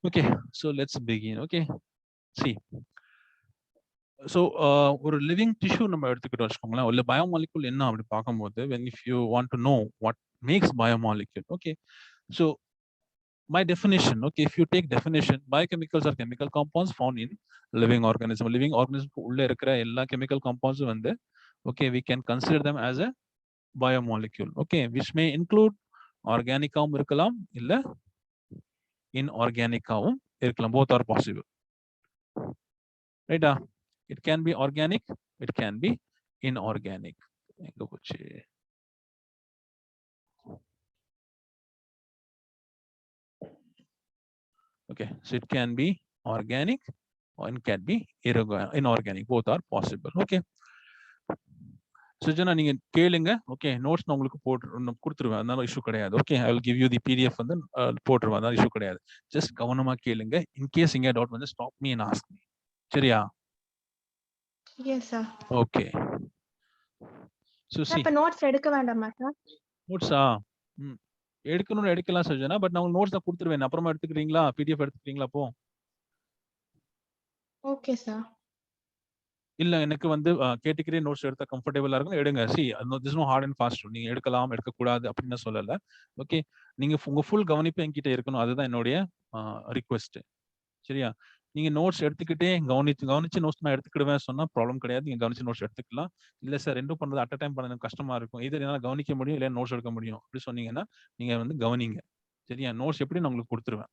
Okay, so let's begin. Okay, see. So ஒரு living tissue நம்ம எடுத்துக்கிட்டு வச்சுக்கோங்களேன். இல்ல பயோமாலிகுல் என்ன அப்படி பார்க்கும்போது when if you want to know what makes biomolecule, okay, so my definition, okay, if you take definition, biochemicals are chemical compounds found in living organism உள்ள இருக்கிற எல்லா chemical compounds வந்து okay, we can consider them as a biomolecule, okay, which may include organicaவும் இருக்கலாம் இல்ல inorganicaவும் இருக்கலாம். Both are possible, right? It can be organic, it can be inorganic. Okay, so it can be organic or it can be inorganic. Both are possible. Okay. Sujana நீங்க கேளுங்க. Okay, notes நான் உங்களுக்கு கொடுத்துருவேன், அதனால issue கிடையாது. Okay, I will give you the PDF வந்து போட்டுருவேன், அதனால இஷ்யூ கிடையாது. ஜஸ்ட் கவனமா கேளுங்க. இன்கேஸ் இங்க டவுட் வந்து stop me and ask me. சரியா? Yes sir. ஓகே. அப்ப நோட்ஸ் எடுக்க வேண்டாமா சார்? நோட்ஸா எடுக்கணும்னு எடுக்கலாம் சுஜனா, பட் நான் உங்களுக்கு நோட்ஸ் தான் கொடுத்துருவேன். அப்புறமா எடுத்துக்கிறீங்களா? பிடிஎஃப் எடுத்துக்கிறீங்களா அப்போ? Okay sir. இல்ல எனக்கு வந்து கேட்டகரி நோட்ஸ் எடுத்தா கம்ஃபர்டபுளா இருக்கும், எடுங்க. See this no hard and fast, நீங்க எடுக்கலாம் எடுக்கக்கூடாது அப்படின்னு சொல்லல. ஓகே, நீங்க உங்க ஃபுல் கவனிப்பு என்கிட்ட இருக்கணும், அதுதான் என்னுடைய ரிக்வெஸ்ட். சரியா? நீங்க நோட்ஸ் எடுத்துக்கிட்டே கவனிச்சு நோட்ஸ் நான் எடுத்துக்கிடுவேன் சொன்னா ப்ராப்ளம் கிடையாது. நீங்க கவனிச்சு நோட்ஸ் எடுத்துக்கலாம். இல்ல சார் ரெண்டும் பண்றது அட் அ டைம் பண்ண கஷ்டமா இருக்கும், இது என்னால கவனிக்க முடியும் இல்ல நோட்ஸ் எடுக்க முடியும் அப்படி சொன்னீங்கன்னா நீங்க வந்து கவனிங்க. சரியா? நோட்ஸ் எப்படி நான் உங்களுக்கு கொடுத்துருவேன்.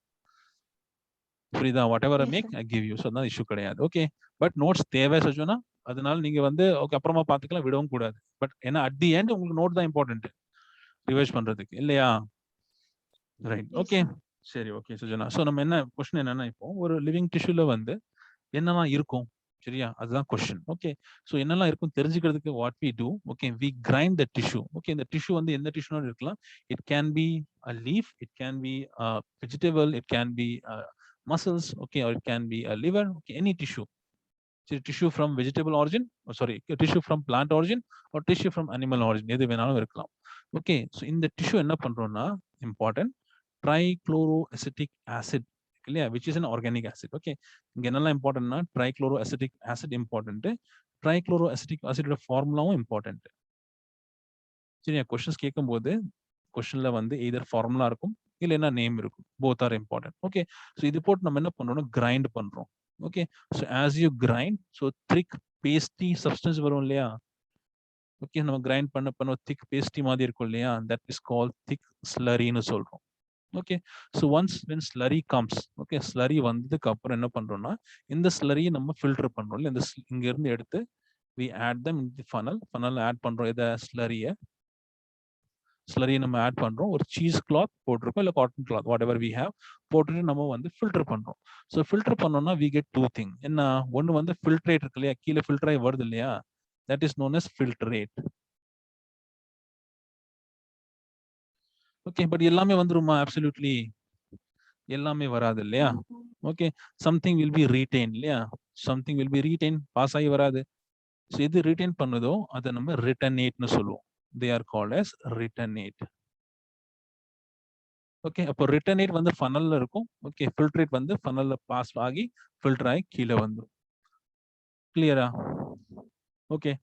புரியுதா? Whatever I make I give you. So அதான் இஷ்யூ கிடையாது. ஓகே, பட் நோட்ஸ் தேவை சொன்னா அதனால நீங்க வந்து ஓகே அப்புறமா பார்த்துக்கலாம், விடவும் கூடாது. பட் ஏன்னா அட் தி எண்ட் உங்களுக்கு நோட் தான் இம்பார்ட்டன்ட் ரிவைஸ் பண்றதுக்கு, இல்லையா? ரைட். ஓகே, சரி. ஓகே சுஜனா, ஸோ நம்ம என்ன கொஸ்டின் என்னன்னா, இப்போ ஒரு லிவிங் டிஷ்யூல வந்து என்னெல்லாம் இருக்கும், சரியா? அதுதான் கொஸ்டின். ஓகே, ஸோ என்னெல்லாம் இருக்கும் தெரிஞ்சுக்கிறதுக்கு what we do, okay, we grind the tissue. Okay, இந்த டிஷ்யூ வந்து எந்த டிஷ்யூனாலும் இருக்கலாம். It can be a leaf, it can be vegetable, it can be muscles, okay, or it can be a liver, okay, any tissue. So tissue from vegetable origin, tissue from plant origin or tissue from animal origin, எது வேணாலும் இருக்கலாம். Okay, so இந்த tissue என்ன பண்றோம்னா important trichloroacetic acid, இல்லையா, which is an organic acid. Okay, இங்க என்னெல்லாம் இம்பார்ட்டன்ட்னா ட்ரைக்ளோரோஅசிட்டிக் ஆசிட் இம்பார்ட்டன்ட், ட்ரைக்ளோரோஅசிட்டிக் ஆசிடோட ஃபார்முலாவும் இம்பார்ட்டன்ட். சரியா? கொஸ்டின்ஸ் கேட்கும்போது கொஸ்டின்ல வந்து எய்தர் ஃபார்முலா இருக்கும் இல்லைன்னா நேம் இருக்கும், both are important. Okay, so இது போட்டு நம்ம என்ன பண்றோம்னா கிரைண்ட் பண்றோம். Okay, so as you grind, so thick pasty substance வரும் இல்லையா? ஓகே, நம்ம கிரைண்ட் பண்ண திக் பேஸ்டி மாதிரி இருக்கும் இல்லையா? தட் இஸ் கால் திக் ஸ்லரின்னு சொல்றோம். Okay, so once when slurry comes, okay, slurry வந்ததுக்கு அப்புறம் என்ன பண்றோம்னா இந்த ஸ்லரியை நம்ம ஃபில்டர் பண்றோம் இல்லை, இந்த இங்க இருந்து எடுத்து we add them in the funnel add பண்றோம். இதை ஸ்லரியை நம்ம ஆட் பண்றோம். ஒரு சீஸ் கிளாத் போட்டிருக்கோம் இல்ல cotton cloth, whatever we have, போட்டுட்டு நம்ம வந்து ஃபில்டர் பண்றோம். ஸோ ஃபில்டர் பண்ணோம்னா வி கெட் டூ திங். என்ன? ஒன்னு வந்து ஃபில்ட்ரேட் இருக்கு இல்லையா, கீழே ஃபில்டர் ஆகி வருது இல்லையா, that is known as filtrate. Okay, but எல்லாமே வந்துருமா? அப்சல்யூட்லி எல்லாமே வராது இல்லையா? Okay, something will be retain இல்லையா, something will be retain, pass ஆகி வராது. ஸோ எது ரீடைன் பண்ணுதோ அதை நம்ம ரிட்டர்னேட்னு சொல்லுவோம். They are called as retentate. Okay, அப்போ ரிட்டர்னேட் வந்து ஃபனல்ல இருக்கும். ஓகே, ஃபில்ட்ரேட் வந்து ஃபனல்ல பாஸ் ஆகி ஃபில்டர் ஆகி கீழே வந்துடும். கிளியரா? ஓகே,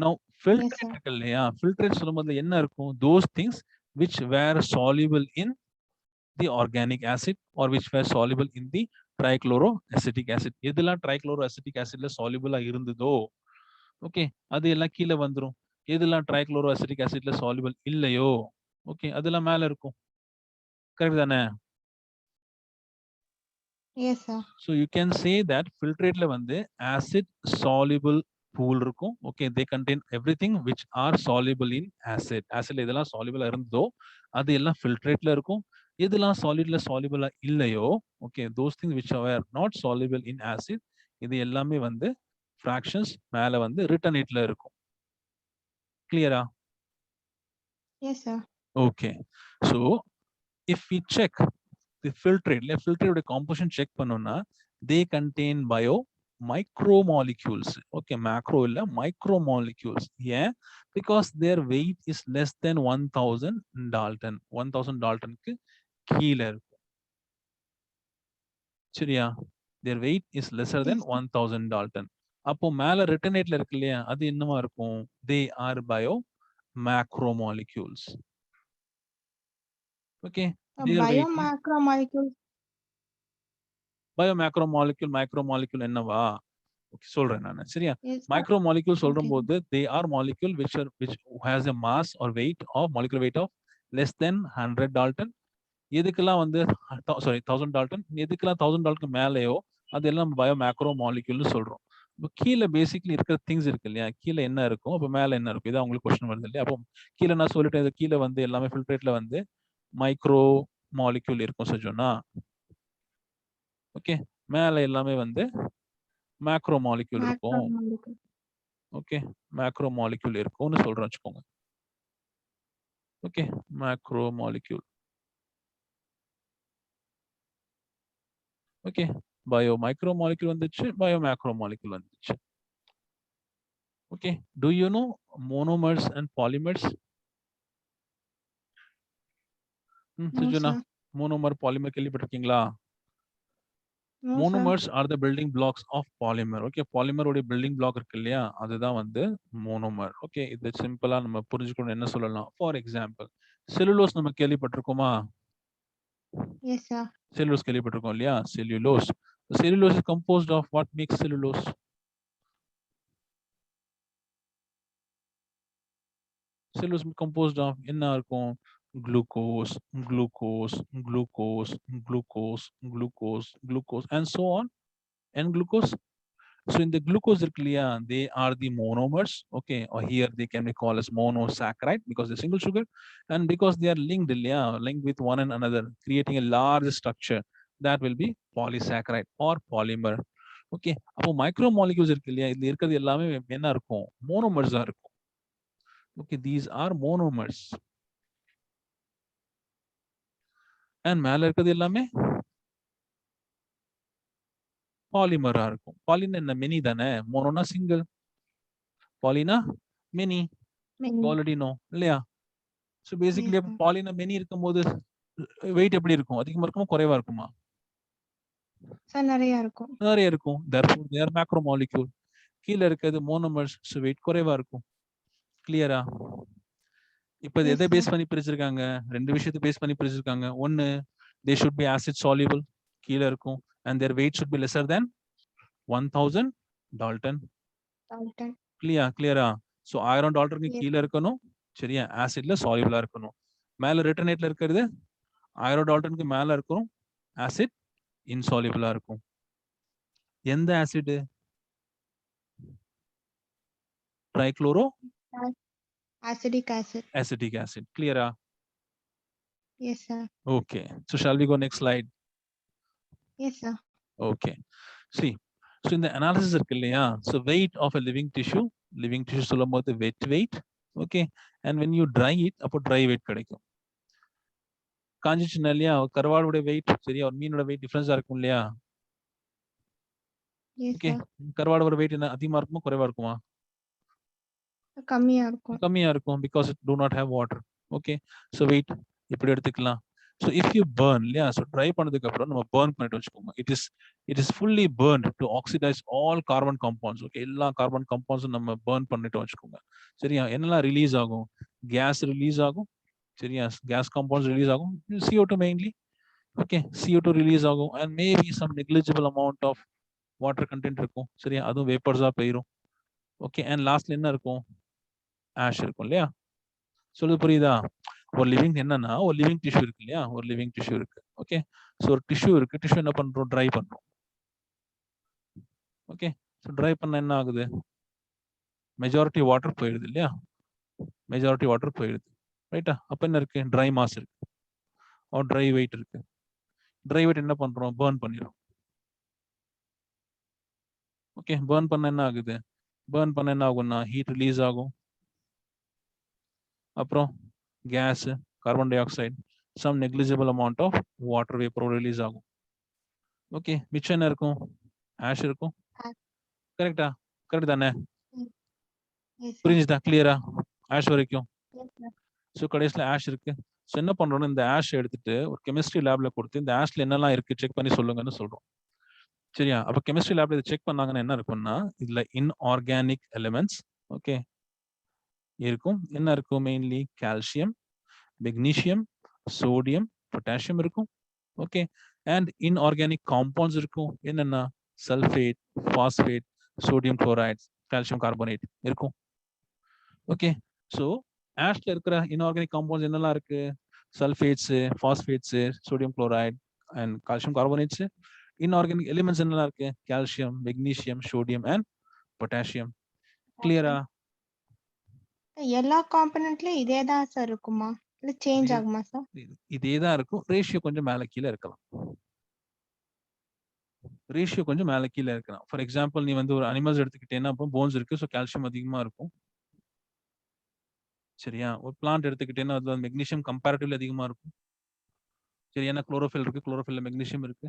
நவ் ஃபில்ட்ரேட் இருக்கு இல்லையா, ஃபில்ட்ரேட் சொல்லும்போது என்ன இருக்கும்? Those things which were soluble in the organic acid or which were soluble in the trichloroacetic acid. எதெல்லாம் ட்ரைக்ளோரோ அசிட்டிக் ஆசிட்ல சால்யூபிளா இருந்ததோ ஓகே அது எல்லாம் கீழே வந்துடும். எதெல்லாம் ட்ரைக்ளோரோ அசிட்டிக் ஆசிட்ல சால்யூபிள் இல்லையோ ஓகே அதெல்லாம் மேல இருக்கும். கரெக்ட் தானே? Yes sir. So you can say that filtrate la வந்து acid soluble pool இருக்கும். Okay, they contain everything which are soluble in acid. Acidல இதெல்லாம் soluble இருந்ததோ அது எல்லாம் filtrate ல இருக்கும். இதெல்லாம் solidல soluble இல்லையோ okay those things which are not soluble in acid இது எல்லாமே வந்து fractions மேல வந்து returnate ல இருக்கும். Clear-ஆ? Yes sir. Okay, so if we check the filtrate composition check பண்ணோம்னா they contain micromolecules. Okay, macro இல்ல micromolecules. Yeah, because their weight is less than 1000 Dalton. 1000 Daltonக்கு கீழே இருக்கும். சரியா? their weight is lesser than Yes, sir. 1000 Dalton. அப்போ மேல ரிட்டர்னேட்ல இருக்கு இல்லையா, அது என்னவா இருக்கும்? they are bio macromolecules. Okay, their Bio weight is macromolecules. bio macromolecule macromolecule என்னவா? Okay, சொல்றேன் நானு. சரியா? Yes, sir. Macromolecule Okay, sir. சொல்லும்போது they are molecule which has a mass or weight of molecular weight of less than 100 Dalton. எதுக்கெல்லாம் வந்து sorry 1000 Dalton, எதுக்கெல்லாம் 1000 Dalton மேலேயோ அதெல்லாம் நம்ம பயோ மேக்ரோ மாலிக்யூல்னு சொல்றோம். இப்போ கீழே பேசிக்லி இருக்கிற திங்ஸ் இருக்கு இல்லையா, கீழே என்ன இருக்கும், அப்போ மேலே என்ன இருக்கும், இதான் உங்களுக்கு கொஸ்டின் வருது இல்லையா. அப்போ கீழே நான் சொல்லிட்டேன், இது கீழே வந்து எல்லாமே ஃபில்ட்ரேட்ல வந்து மைக்ரோ மாலிக்யூல் இருக்கும் சொன்னா. ஓகே, மேலே எல்லாமே வந்து மேக்ரோ மாலிக்யூல் இருக்கும். Macromolecule. ஓகே, மேக்ரோ மாலிக்யூல் இருக்கும்னு சொல்றோம் வச்சுக்கோங்க. Okay, macro molecule. Okay, bio micro molecule வந்துச்சு, பயோ மேக்ரோ மாலிக்யூல் வந்துச்சு. Okay, do you know monomers and polymers? No, Sujana, sir. monomer polymer கேள்விப்பட்டிருக்கீங்களா? No, sir. monomers are the building blocks of polymer. Okay, polymer உடைய building block இருக்கு இல்லையா, அதுதான் வந்து monomer. Okay, இது சிம்பிளா நம்ம புரிஞ்சுக்கணும். என்ன சொல்லலாம், ஃபார் எக்ஸாம்பிள் செல்லுலோஸ் நம்ம கேள்விப்பட்டிருக்கோமா? Yes, sir. செல்லுலோஸ் கேள்விப்பட்டிருக்கோம் இல்லையா, cellulose. Cellulose is composed of what makes cellulose? Cellulose composed of என்ன இருக்கும்? Glucose, glucose, glucose, glucose, glucose, glucose, and so on. And glucose. So in the glucose இருக்கு இல்லையா, they are the monomers. Okay, or here they can be called as monosaccharide because they're single sugar, and because they are linked இல்லையா, linked with one and another, creating a large structure, that will be polysaccharide or polymer. Okay, அப்போ micromolecules இருக்கு இல்லையா, இதுல இருக்கிறது எல்லாமே என்ன இருக்கும்? monomers ஆ இருக்கும். Okay, these are monomers. And மேல இருக்கிறது எல்லாமே பாலிமரா இருக்கும். பாலினா என்ன, மெனி தானே. மோனோனா சிங்கிள், பாலினா மெனி. Many. ஆல்ரெடி நோ இல்லையா. ஸோ பேசிக்கலி Yes, அப்போ sir. பாலினா மெனி இருக்கும்போது வெயிட் எப்படி இருக்கும்? அதிகமா இருக்குமா குறைவா இருக்குமா? Sir, நிறைய இருக்கும். நிறைய இருக்கும். therefore they are macromolecule. கீழே இருக்கிறது மோனோமர்ஸ், ஸோ வெயிட் குறைவா இருக்கும். கிளியரா? இப்போ இது Yes, எதை sir. பேஸ் பண்ணி பிரிச்சிருக்காங்க? ரெண்டு விஷயத்தை பேஸ் பண்ணி பிரிச்சிருக்காங்க. ஒன்னு, they should be acid soluble, கீழே இருக்கும், and their weight should be lesser than 1000 Dalton. Dalton. கிளியரா? So 1000 டால்டனுக்கு Yes. கீழே இருக்கணும், சரியா, ஆசிட்ல சால்யூபிளா இருக்கணும். மேல ரிட்டர்னேட்ல இருக்கிறது 1000 டால்டனுக்கு மேல இருக்கும், ஆசிட் இன்சால்யூபிளா இருக்கும். எந்த acid? Trichloro Acidic acid. acidic acid. கிளியரா? Yes, sir. Okay, so shall we go next slide? Yes, sir. Okay, see, so இந்த analysis இருக்கு இல்லையா, so weight of a living tissue சொல்லும்போது wet weight. Okay, and when you dry it, அப்போ dry weight கிடைக்கும். காஞ்சிச்சுன்னா இல்லையா, கருவாடுடைய wait சரியா, ஒரு மீனோட வெயிட் டிஃபரன்ஸா இருக்கும் இல்லையா. Yes, okay, sir. கருவாடோட வெயிட் என்ன, அதிகமா இருக்குமா குறைவா இருக்குமா? கம்மியா இருக்கும். கம்மியா இருக்கும், because it do not have water. Okay, so weight இப்படி எடுத்துக்கலாம். ஸோ இஃப் யூ burn இல்லையா, ஸோ ட்ரை பண்ணதுக்கு அப்புறம் நம்ம burn பண்ணிட்டு வச்சுக்கோங்க. It is fully burned to oxidise all carbon compounds. Okay, எல்லா கார்பன் காம்பவுண்ட்ஸும் நம்ம burn பண்ணிட்டு வச்சுக்கோங்க. சரியா? என்னெல்லாம் ரிலீஸ் ஆகும்? கேஸ் ரிலீஸ் ஆகும், சரியா, கேஸ் காம்பவுண்ட்ஸ் ரிலீஸ் ஆகும், CO2 mainly. Okay, CO2 release ஆகும், and maybe some negligible amount of water content இருக்கும், சரியா, அதுவும் வேப்பர்ஸா போயிடும். ஓகே, அண்ட் லாஸ்ட்ல என்ன இருக்கும்? ஆஷ் இருக்கும் இல்லையா. சொல்லுது புரியுதா? ஒரு லிவிங் என்னன்னா, ஒரு லிவிங் டிஷ்யூ இருக்கு இல்லையா, ஒரு லிவிங் டிஷ்யூ இருக்கு. ஓகே, ஸோ ஒரு டிஷ்யூ இருக்கு, டிஷ்யூ என்ன பண்றோம்? ட்ரை பண்றோம். ஓகே, ஸோ ட்ரை பண்ண என்ன ஆகுது? மெஜாரிட்டி வாட்டர் போயிடுது இல்லையா, மெஜாரிட்டி வாட்டர் போயிடுது, ரைட்டா. அப்ப என்ன இருக்கு? ட்ரை மாஸ் இருக்கு, ட்ரை வெயிட் இருக்கு. ட்ரை வெயிட் என்ன பண்றோம்? பர்ன் பண்ணிடும். ஓகே, பர்ன் பண்ண என்ன ஆகுது? பர்ன் பண்ண என்ன ஆகும்னா, ஹீட் ரிலீஸ் ஆகும், அப்புறம் gas, carbon dioxide, some negligible amount of water vapour release ஆகும். ஓகே, மிச்சம் என்ன இருக்கும்? ஆஷ் இருக்கும். கரெக்டா? கரெக்ட் தானே? Yes, sir. புரிஞ்சுதா? கிளியரா? ஆஷ் வரைக்கும். Yes, sir. ஸோ கடைசியில் ஆஷ் இருக்கு. ஸோ என்ன பண்றோம்னா, இந்த ஆஷ் எடுத்துட்டு ஒரு கெமிஸ்ட்ரி லேப்ல கொடுத்து இந்த ஆஷ்ல என்னெல்லாம் இருக்கு செக் பண்ணி சொல்லுங்கன்னு சொல்றோம். சரியா? அப்ப கெமிஸ்ட்ரி லேப்ல இத செக் பண்ணாங்கன்னா என்ன இருக்கும்னா, இதுல இன்ஆர்கானிக் எலிமெண்ட்ஸ் ஓகே இருக்கும். என்ன இருக்கும்? Mainly calcium, magnesium, sodium, potassium இருக்கும். ஓகே. அண்ட் இன்ஆர்கானிக் காம்பவுண்ட்ஸ் இருக்கும். என்னென்ன? Sulphate, phosphate, sodium chloride, calcium carbonate இருக்கும். ஓகே. ஸோ ஆஷ்ல இருக்கிற இன்ஆர்கானிக் காம்பவுண்ட்ஸ் என்னெல்லாம் இருக்கு? Sulphates, phosphates, sodium chloride and calcium carbonates. Inorganic elements என்னெல்லாம் இருக்கு? Calcium, magnesium, sodium and potassium. கிளியரா? எல்லா காம்பனன்ட்லயும் இதே தான் சார் இருக்குமா? இல்ல சேஞ்ச் ஆகுமா சார்? இதே தான் இருக்கும். ரேஷியோ கொஞ்சம் மேல கீழ இருக்கலாம். ரேஷியோ கொஞ்சம் மேல கீழ இருக்கலாம். ஃபார் எக்ஸாம்பிள் நீ வந்து ஒரு அனிமல்ஸ் எடுத்துக்கிட்டேன்னா அப்போ போன்ஸ் இருக்கு. ஸோ கால்சியம் அதிகமா இருக்கும். சரியா? ஒரு பிளான்ட் எடுத்துக்கிட்டேன்னா அதுல மெக்னீசியம் கம்பேரிட்டிவ்லி அதிகமா இருக்கும். சரி, ஏன்னா குளோரோஃபில் இருக்கு. குளோரோஃபில்ல மெக்னீசியம் இருக்கு.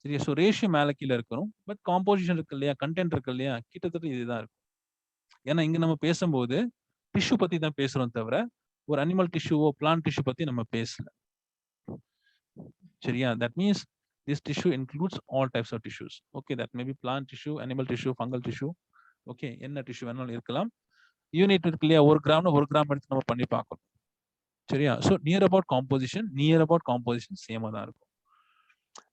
சரியா? ஸோ ரேஷியோ மேல கீழ இருக்கணும். பட் காம்போசிஷன் இருக்கு இல்லையா? கண்டென்ட் இருக்கு இல்லையா? கிட்டத்தட்ட இதுதான் இருக்கும். ஏன்னா இங்க நம்ம பேசும்போது டிஷ்யூ பத்தி தான் பேசுறோம் தவிர ஒரு அனிமல் டிஷ்யூவோ பிளான்ட் டிஷ்யூ பத்தி நம்ம பேசல. சரியா? That means this tissue includes all types of tissues. Okay, that may be plant tissue, animal tissue, fungal tissue. Okay, என்ன டிஷ்யூ வேணாலும் இருக்கலாம். யூனிட் இருக்கு இல்லையா? 1 கிராம்னா 1 கிராம் எடுத்து நம்ம பண்ணி பார்க்கணும். சரியா? ஸோ நியர் அபவுட் காம்போசிஷன் சேமா தான் இருக்கும்.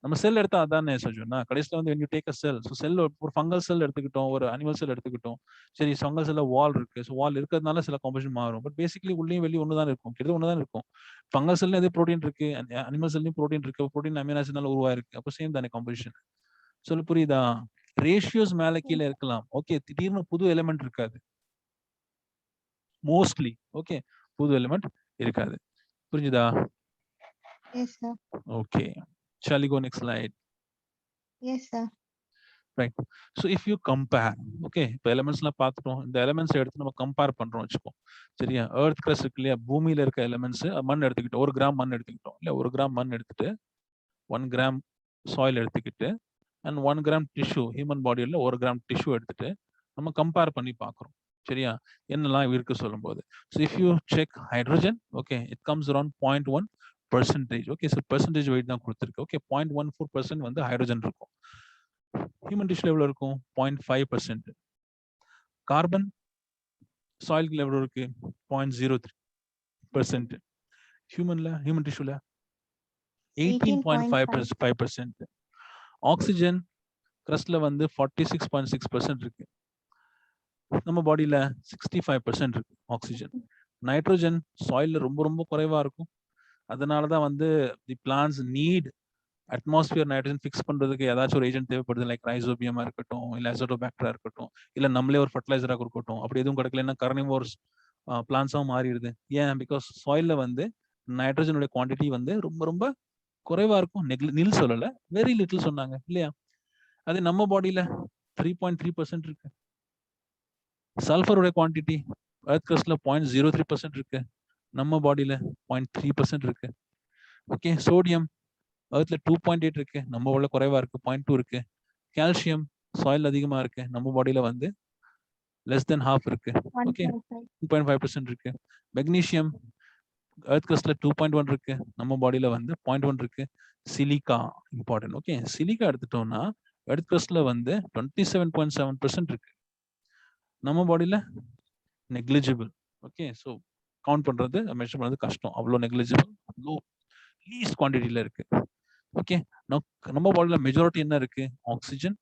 நம்ம செல் எடுத்தா அதானே சொன்னா கடைசியில் வந்து when you take a cell, so cell ஒரு ஃபங்கல் செல் எடுத்துக்கிட்டோம், ஒரு அனிமல் செல் எடுத்துக்கிட்டோம். சரி, ஃபங்கல் செல்ல வால் இருக்கு. ஸோ வால் இருக்கிறதுனால சில காம்போசிஷன் மாறும். பட் பேசிக்கலி உள்ளேயும் வெளியும் ஒன்று தான் இருக்கும். கிட்ட ஒன்று தான் இருக்கும். ஃபங்கல் செல்ல எது ப்ரோட்டீன் இருக்கு, அனிமல் செல்லையும் ப்ரோட்டீன் இருக்கு. ப்ரோட்டீன் அமினோ ஆசிட்னால உருவாயிருக்கு. அப்போ சேம் தானே காம்போசிஷன். சொல்லு புரியுதா? ரேஷியோஸ் மேல கீழே இருக்கலாம். ஓகே, திடீர்னு புது எலிமெண்ட் இருக்காது. மோஸ்ட்லி ஓகே, புது எலிமெண்ட் இருக்காது. புரிஞ்சுதா? S sir. Okay, shall we go next slide? Yes sir. Right. So if you compare, okay, இப்போ எலிமெண்ட்ஸ்லாம் பார்த்துட்டோம். இந்த எலிமெண்ட்ஸ் எடுத்து நம்ம கம்பேர் பண்றோம் வச்சுப்போம். சரியா? எர்த் கிரஸ்ட் இருக்கு இல்லையா? பூமியில இருக்க எலிமெண்ட்ஸ் மண் எடுத்துக்கிட்டோம். 1 கிராம் மண் எடுத்துக்கிட்டோம் இல்ல? 1 கிராம் மண் எடுத்துட்டு 1 கிராம் சாயில் எடுத்துக்கிட்டு அண்ட் 1 கிராம் டிஷ்யூ, ஹியூமன் பாடியில் 1 கிராம் டிஷ்யூ எடுத்துட்டு நம்ம கம்பேர் பண்ணி பார்க்குறோம். சரியா? என்னெல்லாம் இருக்கு சொல்லும்போது, so if you check hydrogen, okay, it comes around 0.1%. Okay, so percentage weight தான் கொடுத்துருக்கு. ஓகே, 0.14% வந்து ஹைட்ரஜன் இருக்கும். ஹியூமன் டிஷ்யூல எவ்வளவு இருக்கும்? 0.5%. கார்பன் சாயில் எவ்வளவு இருக்கு? 0.03%. ஹியூமன் டிஷ்யூல 18.5%. ஆக்சிஜன் கிரஸ்ட்ல வந்து 46.6% இருக்கு. நம்ம பாடியில 65% இருக்கு ஆக்சிஜன். நைட்ரோஜன் சாயில்ல ரொம்ப ரொம்ப குறைவா இருக்கும். அதனாலதான் வந்து the plants need atmosphere nitrogen fix பண்றதுக்கு ஏதாச்சும் ஒரு ஏஜென்ட் தேவைப்படுது. லைக் ரைசோபியமா இருக்கட்டும், இல்ல அசோட்டோபாக்டரா இருக்கட்டும், இல்ல நம்மளே ஒரு ஃபர்டிலைசரா இருக்கட்டும். அப்படி எதுவும் கிடைக்கலன்னா கர்னிவோர்ஸ் பிளான்ஸாவும் மாறிடுது. ஏன்? பிகாஸ் சாயில்ல வந்து நைட்ரஜனுடைய குவான்டிட்டி வந்து ரொம்ப ரொம்ப குறைவா இருக்கும். நில் சொல்லல, வெரி லிட்டில் சொன்னாங்க இல்லையா? அது நம்ம பாடியில 3.3% இருக்கு. சல்ஃபருடைய குவான்டிட்டி எர்த் கிரஸ்ட்ல 0.03% இருக்கு. நம்ம பாடியில 0.3% இருக்கு. ஓகே, சோடியம் எர்த்ல 2.8 இருக்கு. நம்ம பாடியில குறைவா இருக்கு, 0.2 இருக்கு. கால்சியம் சாயில் அதிகமா இருக்கு. நம்ம பாடியில வந்து லெஸ் தென் ஹாஃப் இருக்கு. ஓகே, 2.5% இருக்கு. மெக்னீசியம் எர்த் கிரஸ்ட்ல 2.1 இருக்கு. நம்ம பாடியில வந்து 0.1 இருக்கு. Silica important. ஓகே, சிலிக்கா எடுத்துட்டோம்னா எர்த் கிரஸ்ட்ல வந்து 27.7% இருக்கு. நம்ம பாடியில நெக்லிஜிபிள். ஓகே, ஸோ கவுண்ட் பண்றது, மெஷர் பண்றது கஷ்டம். அவ்வளோ நெக்லிஜிபிள், லோ லீஸ்ட் குவான்டிட்டியில இருக்கு. ஓகே, நம்ம பாடியில மெஜாரிட்டி என்ன இருக்கு? Oxygen.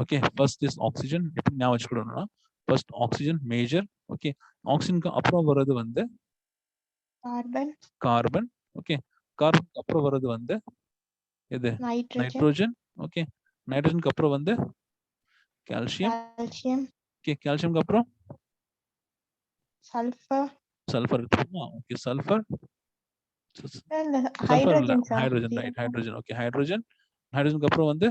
Okay, first is oxygen. எப்படி ஞாபகம் வச்சுக்கணும்னா ஃபர்ஸ்ட் ஆக்சிஜன் மேஜர். ஓகே, ஆக்சிஜனுக்கு அப்புறம் வர்றது வந்து கார்பன். ஓகே, கார்பனுக்கு அப்புறம் வர்றது வந்து எது? நைட்ரோஜன். ஓகே, நைட்ரோஜனுக்கு அப்புறம் வந்து கால்சியம். ஓகே, கால்சியம்க்கு அப்புறம் சல்ஃபர் இருக்குமா? ஓகே, சல்ஃபர் இல்ல, ஹைட்ரஜன். Right, hydrogen. ஓகே, ஹைட்ரஜனுக்கு அப்புறம் வந்து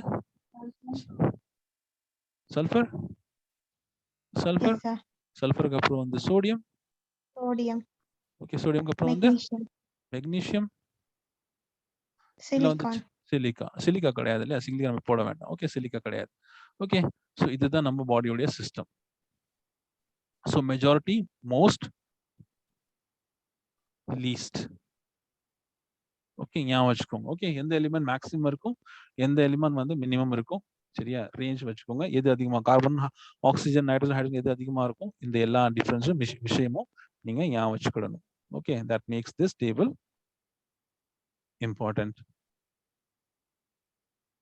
சல்ஃபருக்கு அப்புறம் வந்து சோடியம். ஓகே, சோடியம்க்கு அப்புறம் வந்து மெக்னீசியம். சிலிக்கா கிடையாது இல்லையா? சிலிக்கா நம்ம போட வேண்டாம். ஓகே, சிலிக்கா கிடையாது. ஓகே, ஸோ இதுதான் நம்ம பாடியோடைய system. So majority, most, least. Okay, ஞாபகம் வச்சுக்கோங்க. ஓகே, எந்த எலிமெண்ட் மேக்ஸிமம் இருக்கும், எந்த எலிமெண்ட் வந்து மினிமம் இருக்கும். சரியா, ரேஞ்ச் வச்சுக்கோங்க. எது அதிகமா கார்பன், ஆக்சிஜன், நைட்ரஜன், ஹைட்ரஜன் எது அதிகமா இருக்கும், இந்த எல்லா டிஃபரன்ஸும் விஷயமும் நீங்க ஞாபகம் வச்சுக்கிடணும். Okay, that makes this table important.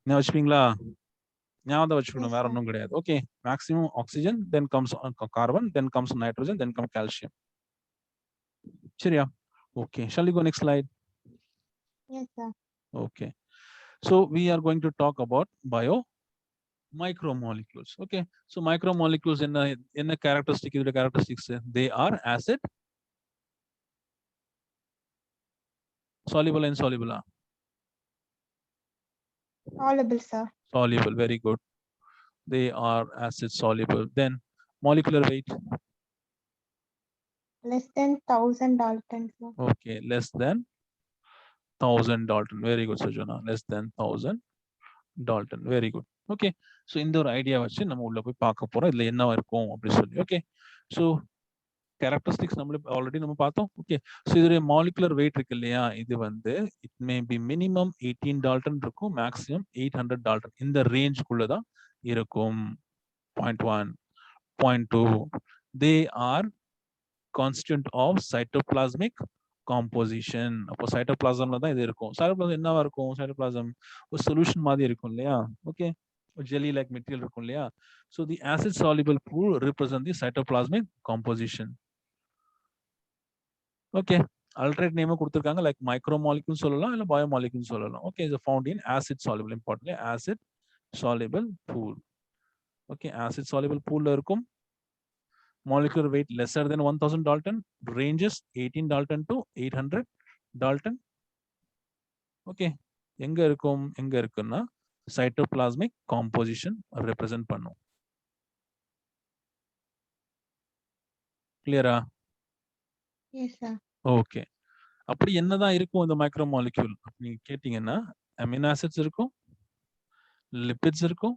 ஞாபகம் வச்சுப்பீங்களா? ஞாபகம் வச்சுக்கணும், வேற ஒன்றும் கிடையாது. Okay, maximum oxygen, then comes carbon, then comes nitrogen, then come calcium. சரியா? Okay, shall we go next slide? Yes, sir. Okay, so we are going to talk about micromolecules. Okay, so micromolecules in a characteristic, they are acid, soluble, insoluble. Soluble, sir. Soluble, very good. They are acid soluble. Then molecular weight. Less than 1000 Dalton, sir. Okay, less than 1000 Dalton. Very good, Sujana. Less than 1000 Dalton. Very good. Okay, so இந்த ஒரு idea வச்சு நம்ம உள்ள போய் பார்க்க போறோம், இதுல என்ன இருக்கும் அப்படி சொல்லி. ஓகே, ஸோ கேரக்டரிஸ்டிக்ஸ் நம்மளே ஆல்ரெடி நம்ம பார்த்தோம். ஓகே, ஸோ இதோடைய மாலிகுலர் வெயிட் இருக்கு இல்லையா, இது வந்து it may be minimum 18 dalton இருக்கும், மேக்ஸிமம் 800 டால்டன். இந்த ரேஞ்சுக்குள்ளதான் இருக்கும். 0.1, 0.2. They are constant of cytoplasmic composition. அப்போ சைட்டோபிளாசம்ல தான் இது இருக்கும். சைட்டோபிளாசம் என்னவா இருக்கும்? சைட்டோபிளாசம் ஒரு சொல்யூஷன் மாதிரி இருக்கும் இல்லையா? ஓகே, jelly like material இருக்கும் இல்லையா? So the acid soluble pool represent the cytoplasmic composition. Okay, alternate name கொடுத்திருக்காங்க, like micromolecule சொல்லலாம் இல்ல biomolecule சொல்லலாம். Okay, is found in acid soluble, importantly acid soluble pool. Okay, acid soluble pool ல இருக்கும். Molecular weight lesser than 1000 Dalton, ranges 18 Dalton to 800 Dalton. Okay, எங்க இருக்குன்னா cytoplasmic composition represent பண்ணும். கிளியரா? Yes, sir. ஓகே, அப்படி என்னதான் இருக்கும் இந்த மைக்ரோமாலிக்யூல் நீங்க கேட்டீங்கன்னா, அமினோ ஆசிட்ஸ் இருக்கும், லிபிட்ஸ் இருக்கும்,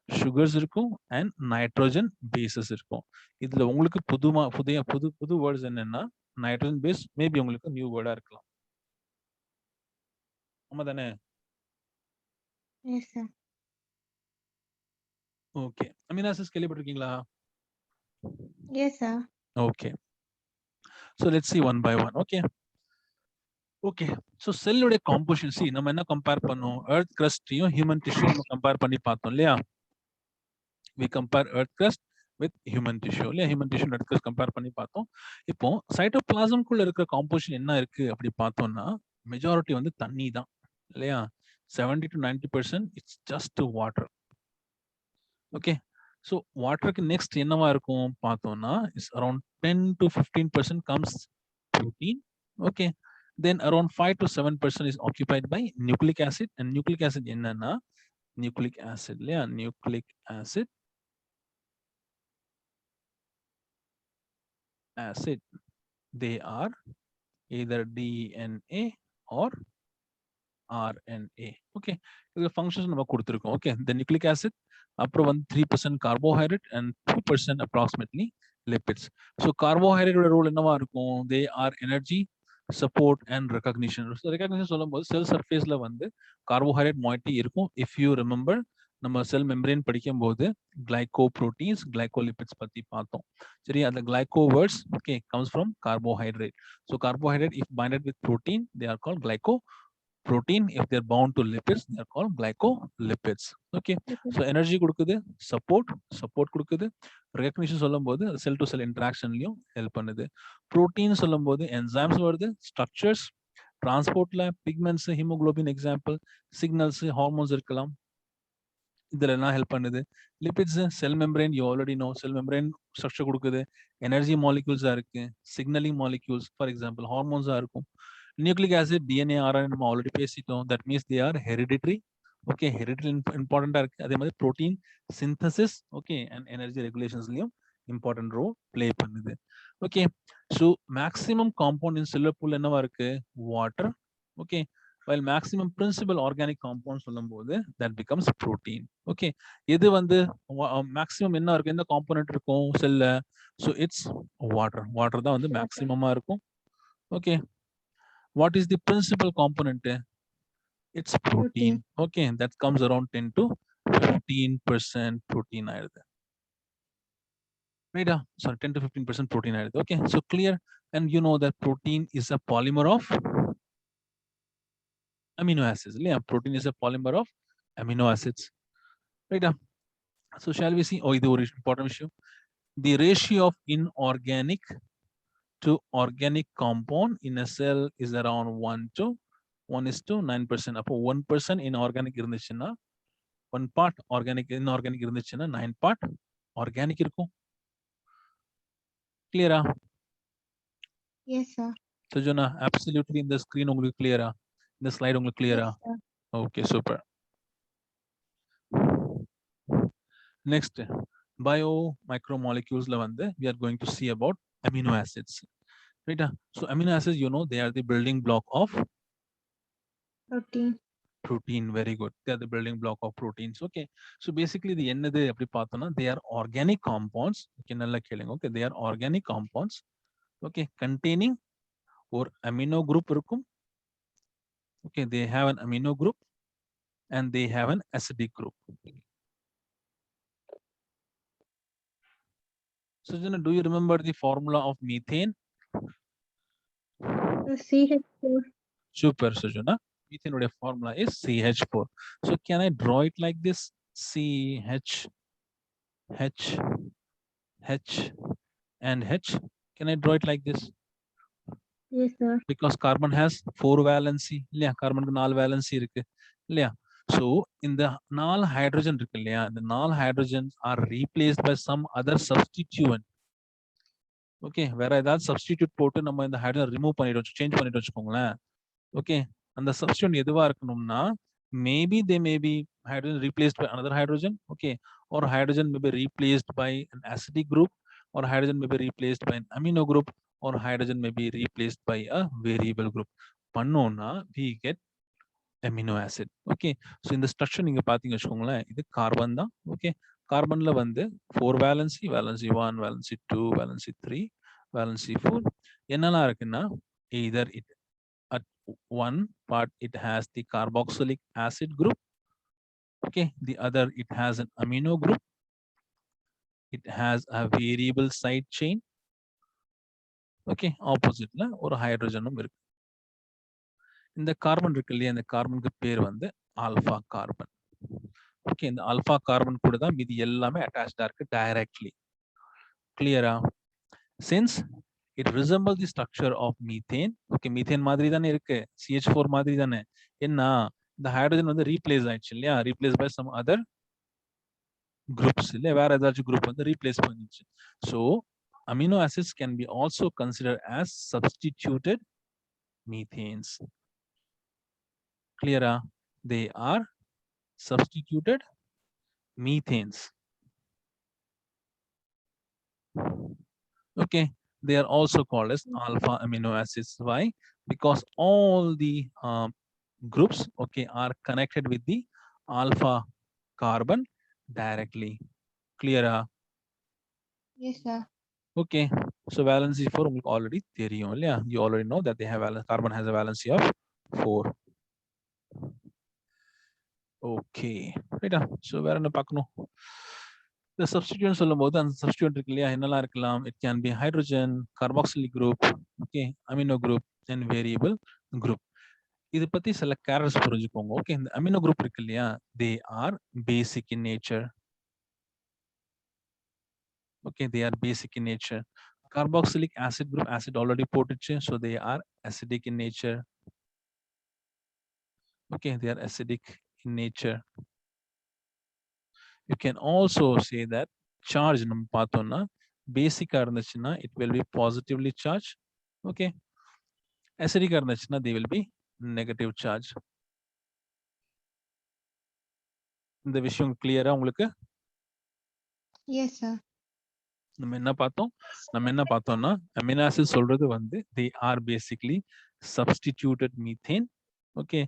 சுகர்ஸ் இருக்கும், அண்ட் நைட்ரோஜன் பேசஸ் இருக்கும். இதுல உங்களுக்கு புது வேர்ட்ஸ் என்னன்னா, நைட்ரோஜன் பேஸ் மேபி உங்களுக்கு நியூ வேர்டா இருக்கலாம். ஆமா தானே? Yes, sir. Okay, amino acids கேள்விப்பட்டிருக்கீங்களா? Yes, sir. Okay, so let's see one by one. Okay, okay, so செல்லுடைய காம்போசிஷன் நம்ம என்ன கம்பேர் பண்ணோம், எர்த் கிரஸ்டையும் ஹியூமன் டிஷ்யூ நம்ம கம்பேர் பண்ணி பார்த்தோம் இல்லையா? we compare earth crust with human tissue இல்லையா? human tissue earth crust compare பண்ணி பார்த்தோம். இப்போ சைட்டோபிளாசம்குள்ள இருக்கிற காம்போசிஷன் என்ன இருக்கு அப்படி பார்த்தோம்னா, மெஜாரிட்டி வந்து தண்ணி தான் இல்லையா? 70 to 90% it's just water. Okay, so வாட்டருக்கு நெக்ஸ்ட் என்னவா இருக்கும் பார்த்தோம்னா, it's around 10 to 15% comes protein. Okay, then around 5 to 7% is occupied by nucleic acid. and nucleic acid என்னன்னா, nucleic acid இல்லையா? nucleic acid they are either DNA or RNA. okay, இதுல functions நம்ம கொடுத்திருக்கோம். okay, the nucleic acid அப்புறம் வந்து 3% carbohydrate and 2% approximately lipids. so carbohydrate ஓட role என்னவா இருக்கும்? they are energy, support and recognition. so recognition சொல்லும்போது செல் சர்ஃபேஸ்ல வந்து கார்போஹைட்ரேட் moiety இருக்கும். if you remember, நம்ம செல் மெம்பரேன் படிக்கும் போது கிளைகோப்ரோட்டீன்ஸ், கிளைகோலிபிட்ஸ் பத்தி பார்த்தோம். சரி, அந்த glyco words okay comes from carbohydrate. so carbohydrate if binded with protein, they are called glycoprotein. if they are bound to lipids, they are called glycolipids. okay, so energy கொடுக்குது, support கொடுக்குது, recognition சொல்லும்போது cell to cell இன்டராக்ஷன்லயும் help பண்ணுது. Protein சொல்லும்போது enzymes வருது, structures, டிரான்ஸ்போர்ட்ல pigments, haemoglobin example, signals, hormones இருக்கலாம், இதுல என்ன ஹெல்ப் பண்ணுது. Lipids, cell membrane, you already know, cell membrane structure கொடுக்குது, எனர்ஜி மாலிக்யூல்ஸா இருக்கு, சிக்னலிங் மாலிக்யூல்ஸ் ஃபார் எக்ஸாம்பிள் ஹார்மோன்ஸா இருக்கும். நியூக்ளிக் ஆசிட், டிஎன்ஏ, ஆர்என்ஏ நம்ம ஆல்ரெடி பேசிட்டோம். That means they are hereditary. Okay, hereditary இம்பார்ட்டண்டா இருக்கு. அதே மாதிரி protein synthesis okay and energy ரெகுலேஷன்ஸ்லயும் இம்பார்ட்டன்ட் ரோல் பிளே பண்ணுது. ஓகே, ஸோ மேக்ஸிமம் காம்பவுண்ட் இன் செல்லுலர் பூல் என்னவா இருக்கு? Water. Okay, while maximum principal organic compound சொல்லும்போது that becomes protein. okay, இது வந்து மேக்ஸிமம் என்ன இருக்கும், எந்த காம்போனன்ட் இருக்கும் செல்ல? so it's water தான் வந்து மேக்ஸிமமா இருக்கும். Okay, What is the principal component? It's protein. Okay, that comes around 10 to 15% protein ಆಯಿರುತ್ತೆ. Right? Sorry, 10 to 15% protein ಆಯಿರುತ್ತೆ. Okay, so clear. And you know that protein is a polymer of amino acids. Yeah, protein is a polymer of amino acids. Right? So shall we see? Oh, this is important issue. The ratio of inorganic to organic compound in a cell is around 1:9%. அப்போ 1% inorganic இருந்துச்சுன்னா 1 part organic inorganic இருந்துச்சுன்னா 9 part organic இருக்கும். Clear? Yes, sir. Sujana, absolutely in the screen உங்களுக்கு clear? In the slide உங்களுக்கு clear? Yes, sir. Okay, super. Next, bio micromolecules la வந்து we are going to see about amino acids. Right? So amino acids, you know, they are the building block of protein. Very good. They are the building block of proteins. Okay. So basically the என்னது அப்படி பார்த்தோம்னா they are organic compounds. Okay, நல்லா கேளுங்க. Okay, they are organic compounds. Okay, containing or amino group இருக்கும். Okay, they have an amino group and they have an acidic group. Sujana, do you remember the formula of methane? CH4. Super, Sujana. Methane formula is CH4. So can I draw it like this? CH, H, H, and H. Can I draw it like this? Yes, sir. Because carbon has 4 valency. Yeah, carbon ku 4 valency irukku. Yeah. So in the null hydrogen irukku illaya, the null hydrogens are replaced by some other substituent. Okay, வேற ஏதாவது substitute போட்டு நம்ம இந்த hydrogen remove பண்ணிட்டு change பண்ணிட்டு வெச்சுக்கோங்களேன். Okay, and the substituent எதுவா இருக்கணும்னா maybe they may be hydrogen replaced by another hydrogen. Okay, or hydrogen may be replaced by an acidic group, or hydrogen may be replaced by an amino group, or hydrogen may be replaced by a variable group. Pannona we get amino acid. Okay, so in the structure நீங்க பாத்தீங்க வெச்சுக்கோங்களேன், இது carbon தான். Okay, கார்பன்ல வந்து 4 valency, valency 1, valency 2, valency 3, valency 4. என்னெல்லாம் இருக்குன்னா either it at one part it has the carboxylic acid group. Okay, the other it has an amino group. It has a variable side chain. Okay, opposite la or hydrogenum irukku. இந்த carbon இருக்கு இல்லையா, இந்த கார்பனுக்கு பேர் வந்து alpha carbon. Okay, இந்த alpha carbon கூட தான் மீதி எல்லாமே அட்டாச்டா இருக்கு டைரக்ட்லி. கிளியரா? Since it resembles the structure of methane. Okay, methane மாதிரி தானே இருக்கு, CH4 மாதிரி தானே. என்ன இந்த ஹைட்ரஜன் வந்து ரீப்ளேஸ் ஆயிடுச்சு இல்லையா, replace by some other groups இல்ல, வேற ஏதாச்சும் குரூப் வந்து ரீப்ளேஸ் பண்ணிச்சு. So amino acids can be also considered as substituted methanes. Clear? They are substituted methanes. Okay, they are also called as alpha amino acids. Why? Because all the groups, okay, are connected with the alpha carbon directly. Clear? Yes, sir. Okay, so valency 4 already theory only. Yeah, you already know that they have carbon has a valency of 4. Okay, right? So where in the pakno? The substituent சொல்லும்போது அந்த substituent இருக்கு இல்லையா, என்னெல்லாம் இருக்கலாம்? It can be hydrogen, carboxylic group, okay, amino group, and variable group. இதை பத்தி சில characters புரிஞ்சுக்கோங்க. ஓகே, இந்த அமினோ குரூப் இருக்கு இல்லையா, they are basic in nature. Okay, they are basic in nature. Carboxylic acid group, acid already போட்டுச்சு, so they are acidic in nature. Okay, they are acidic in nature. You can also say that charge நம்ம பார்த்தோம்னா பேசிக்கா இருந்துச்சுன்னா it will be positively charged. Okay, acidic இருந்துச்சுன்னா they will be negative charge. இந்த விஷயம் கிளியரா உங்களுக்கு? Yes, sir. நம்ம என்ன பார்த்தோம்னா அமினோ ஆசிட் சொல்றது வந்து they are basically substituted methane. Okay,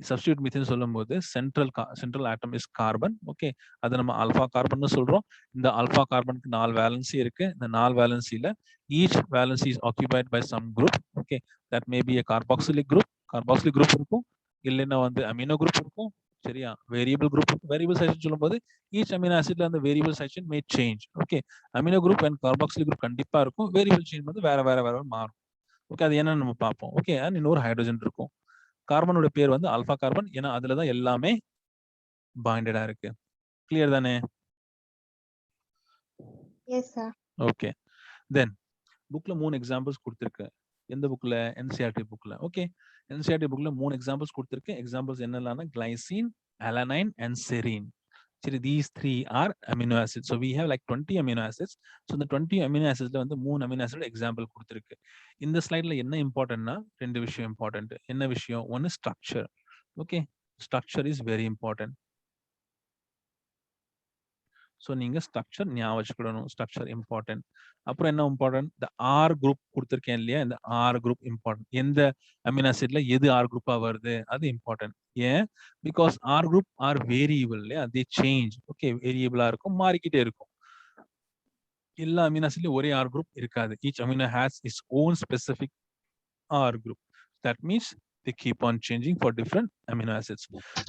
substitute methane சொல்லும்போது central atom is carbon. Okay, அது நம்ம ஆல்பா கார்பன் சொல்றோம். இந்த ஆல்பா கார்பனுக்கு 4 வேலன்சி இருக்கு. இந்த 4 வேலன்சில each valency is occupied by some group. Okay, that may be a carboxylic group இருக்கும், இல்லைன்னா வந்து அமினோ குரூப் இருக்கும். சரியா, வேரியபிள் குரூப், வேரியபிள் சைட் சொல்லும்போது ஈச் அமினோ ஆசிட்ல அந்த variable side may change. Okay, amino group and carboxylic group கண்டிப்பா இருக்கும், வேரியபிள் சேஞ்ச் வந்து வேற மாறும். ஓகே, அது என்னன்னு நம்ம பார்ப்போம். ஓகே, அண்ட் இன்னொரு ஹைட்ரஜன் இருக்கும். கார்பனோட பேர் வந்து ஆல்பா கார்பன், ஏன்னா அதுலதான் எல்லாமே பாண்டடா இருக்கு. கிளியர் தானே? Yes sir. ஓகே, தென் புக்ல 3 எக்ஸாம்பிள்ஸ் கொடுத்திருக்கு. எந்த புக்ல? என்சிஆர்டி புக்ல. ஓகே, என்சிஆர்டி புக்ல 3 எக்ஸாம்பிள்ஸ் கொடுத்திருக்கு. எக்ஸாம்பிள்ஸ் என்னெல்லாம்? Glycine, alanine and serine. சரி, these 3 are amino acids. So we have like 20 amino acids. So இந்த 20 amino acidsல வந்து 3 amino acid எக்ஸாம்பிள் கொடுத்திருக்கு. இந்த ஸ்லைட்ல என்ன இம்பார்ட்டன்ட்னா 2 விஷயம் இம்பார்ட்டன்ட். என்ன விஷயம்? ஒன்னு structure. Okay, structure is very important. So நீங்க ஸ்ட்ரக்சர் ஞாபகம் வச்சுக்கணும். Structure important. அப்புறம் என்ன இம்பார்ட்டன்ட்? இந்த ஆர் குரூப் கொடுத்துருக்கேன் இல்லையா, இந்த ஆர் குரூப் இம்பார்ட்டன்ட். எந்த அமினோ ஆசிட்ல எது ஆர் குரூப்பா வருது அது இம்பார்ட்டன்ட். ஏன்? Because R group are variable இல்லையா, தே சேஞ்ச். ஓகே, வேரியபிளா இருக்கும், மாறிக்கிட்டே இருக்கும். எல்லா அமினோ ஆசிட்லயும் ஒரே ஆர் குரூப் இருக்காது. Each amino has its own specific R group. That means they keep on changing for different amino acids.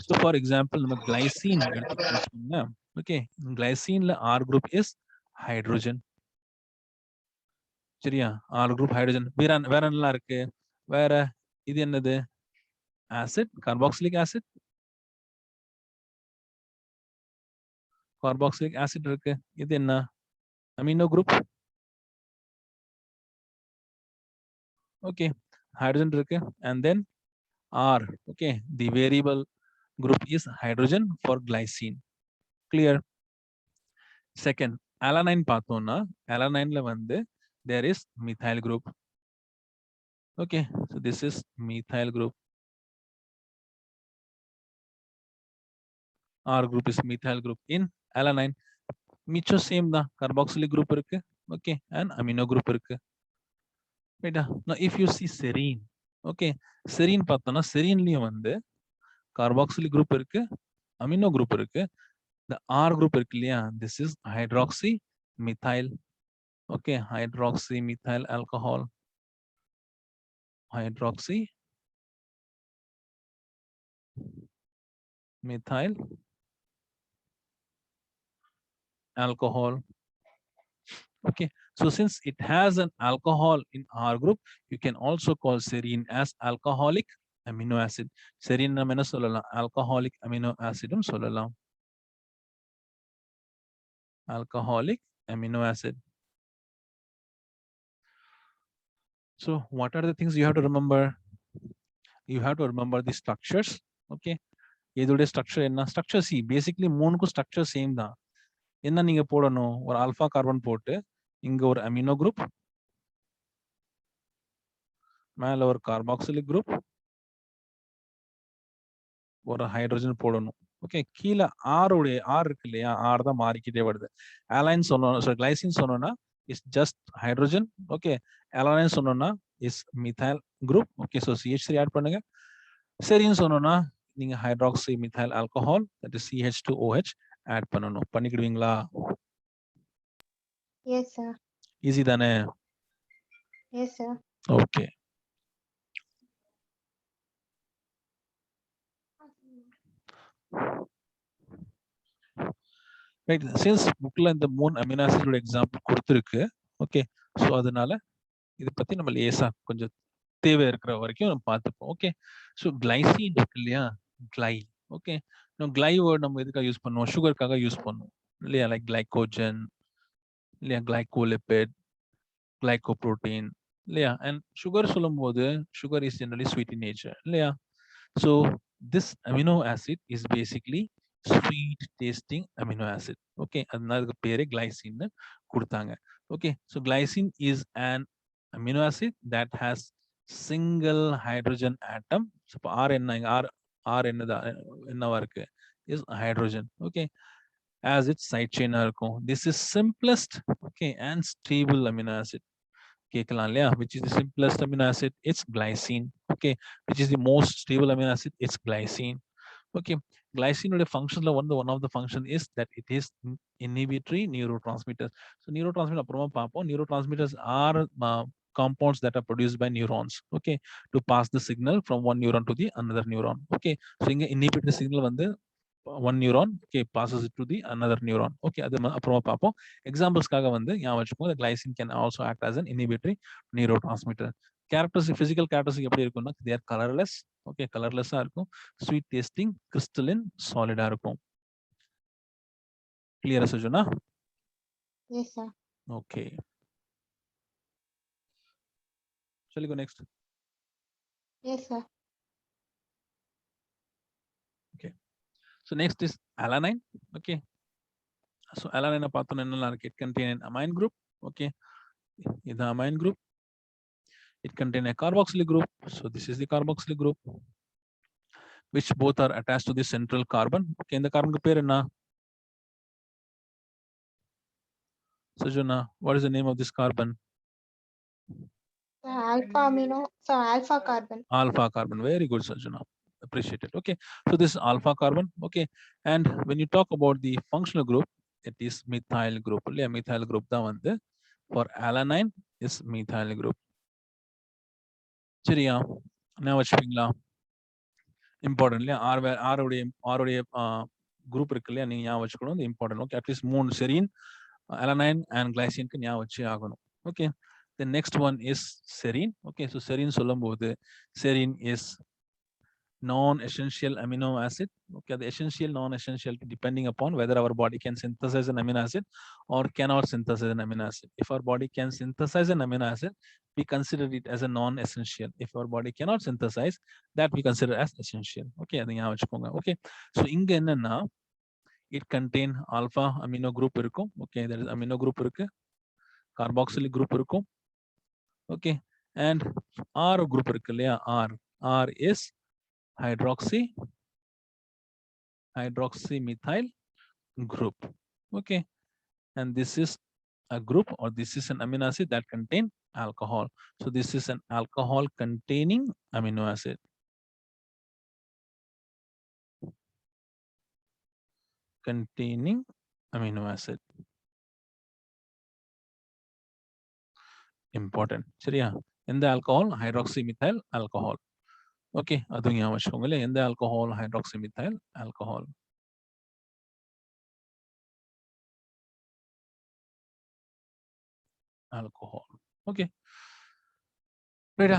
So for example, நம்ம glycine எடுத்துக்கிட்டோம்னா, okay, glycineல R group is hydrogen. சரியா, R group hydrogen. வேற என்னலாம் இருக்கு? வேற இது என்னது? acid, carboxylic acid. carboxylic acid இருக்கு. இது என்ன? amino group. Okay, hydrogen இருக்கு. And then R. Okay, the variable group is hydrogen for glycine. Clear? Second, alanine பார்த்தோம்னா, alanineல வந்து there is methyl group. Okay, so this is methyl group. R group is methyl group in alanine. மிச்சம் same தான், carboxylic group இருக்கு. Okay, and amino group இருக்கு. ரைட்டா? Now if you see serine, okay, serine பார்த்தோம்னா செரீன்லயும் வந்து carboxylic group இருக்கு, amino group இருக்கு. The R group இருக்கு இல்லையா, this is hydroxy methyl. Okay, hydroxy methyl alcohol. Hydroxy methyl alcohol. Okay, so since it has an alcohol in R group, you can also call serine as alcoholic amino acid. Serine நம்ம என்ன சொல்லலாம்? Alcoholic amino acid சொல்லலாம். Alcoholic amino acid. So what are the things you have to remember? You have to remember the structures. Okay, இதோட structure என்ன? Structure see basically மூணுக்கும் structure same தான். என்ன நீங்க போடணும்? ஒரு ஆல்பா கார்பன் போட்டு இங்க ஒரு அமினோ குரூப், மேல ஒரு கார்பாக்சிலிக் குரூப், ஒரு ஹைட்ரஜன் போடணும். ஓகே, கீழே ஆருடைய ஆர் இருக்கு இல்லையா, ஆர் தான் மாறிக்கிட்டே வருது. அலைன் சொன்னோம், கிளைசின் சொன்னோம்னா is just hydrogen. Okay, alanine சொன்னோம்னா is methyl group. Okay, so CH3 add பண்ணுங்க. செரின் சொன்னோம்னா நீங்க hydroxy methyl alcohol, that is CH2OH add பண்ணணும். பண்ணிக்கிடுவீங்களா? Yes sir. ஈஸி தானே? Yes sir. Okay, right. Since புக்ல இந்த 3 அமினோ ஆசிடோட எக்ஸாம்பிள் கொடுத்துருக்கு. ஓகே, ஸோ அதனால இதை பத்தி நம்ம லேசா கொஞ்சம் தேவை இருக்கிற வரைக்கும் நம்ம பார்த்துப்போம். ஓகே, ஸோ கிளைசின் இருக்கு இல்லையா, கிளை. ஓகே, கிளை வேர்ட் நம்ம எதுக்காக யூஸ் பண்ணுவோம்? சுகருக்காக யூஸ் பண்ணுவோம் இல்லையா, லைக் கிளைகோஜன் இல்லையா, கிளைகோலிபிட், கிளைகோப்ரோட்டீன் இல்லையா. அண்ட் சுகர் சொல்லும் போது sugar is generally sweet in nature இல்லையா. So this amino acid is basically sweet tasting amino acid. Okay, அதனால அதுக்கு பேரே கிளைசின்னு கொடுத்தாங்க. Okay, so glycine is an amino acid that has single hydrogen atom. So R என்ன? R என்னவா இருக்கு? is hydrogen. Okay, as its side chain இருக்கும். This is simplest, okay, and stable amino acid. கேட்கலாம் இல்லையா? Which is the simplest amino acid? It's glycine. Okay. Which is the most stable amino acid? It's glycine. Okay. Glycine function one of the function is that it is inhibitory neurotransmitter. So neurotransmitter அப்புறமா பார்ப்போம். Neurotransmitters are compounds that are produced by neurons, okay, to pass the signal from one neuron to the another neuron. Okay. So இங்க inhibitory signal வந்து one neuron, okay, passes it to the another neuron. Okay, அது அப்புறமா பார்ப்போம். எக்ஸாம்பிள்ஸ்க்காக வந்து ஞாபகம் வச்சுக்கோங்க. Glycine can also act as an inhibitory neurotransmitter. Characteristic, physical characteristic எப்படி இருக்கும்னா, they are colorless. Okay, colorless இருக்கும். Sweet tasting, crystalline, solid இருக்கும். Clear, Sujana? Yes, sir. Okay. Shall we go next? Yes, sir. Okay. So next is alanine. Okay. So alanine it contains an amine group. Okay. This is the amine group. It contains a carboxylic group. So this is the carboxylic group, which both are attached to the central carbon. Okay. In the carbon pair na. Sujana, what is the name of this carbon? Alpha amino. So alpha carbon. Alpha carbon. Very good, Sajana. Appreciate it. Okay. So this is alpha carbon. Okay. And when you talk about the functional group, it is methyl group. Yeah, methyl group da vandu. For alanine is methyl group. சரியா? என்ன வச்சுப்பீங்களா? Important இல்லையா? ஆருடைய group இருக்கு இல்லையா? நீங்க ஞாபகம் வச்சுக்கணும். இது important. Okay. At least 3 serine, alanine and glycineக்கு ஞாபகம் வச்சு ஆகணும். Okay. The next one is serine. Okay. So serine சொல்லும்போது serine is non-essential amino acid. Okay, the essential, non-essential, depending upon whether our body can synthesize an amino acid or cannot synthesize an amino acid. If our body can synthesize an amino acid, we consider it as a non-essential. If our body cannot synthesize, that we consider as essential. Okay, okay. So inga enna, it contain alpha amino group irukum. Okay, there is amino group irukku, carboxylic group irukum. Okay, and R group irukku illaya? R is hydroxymethyl group. Okay, and this is a group, or this is an amino acid that contain alcohol. So this is an alcohol containing amino acid. Containing amino acid. Important. சரியா? எந்த alcohol? Hydroxymethyl alcohol. Okay, அது ஞாபகம் வச்சுக்கோங்க. எந்த alcohol? Hydroxymethyl alcohol. Alcohol. Okay. Right.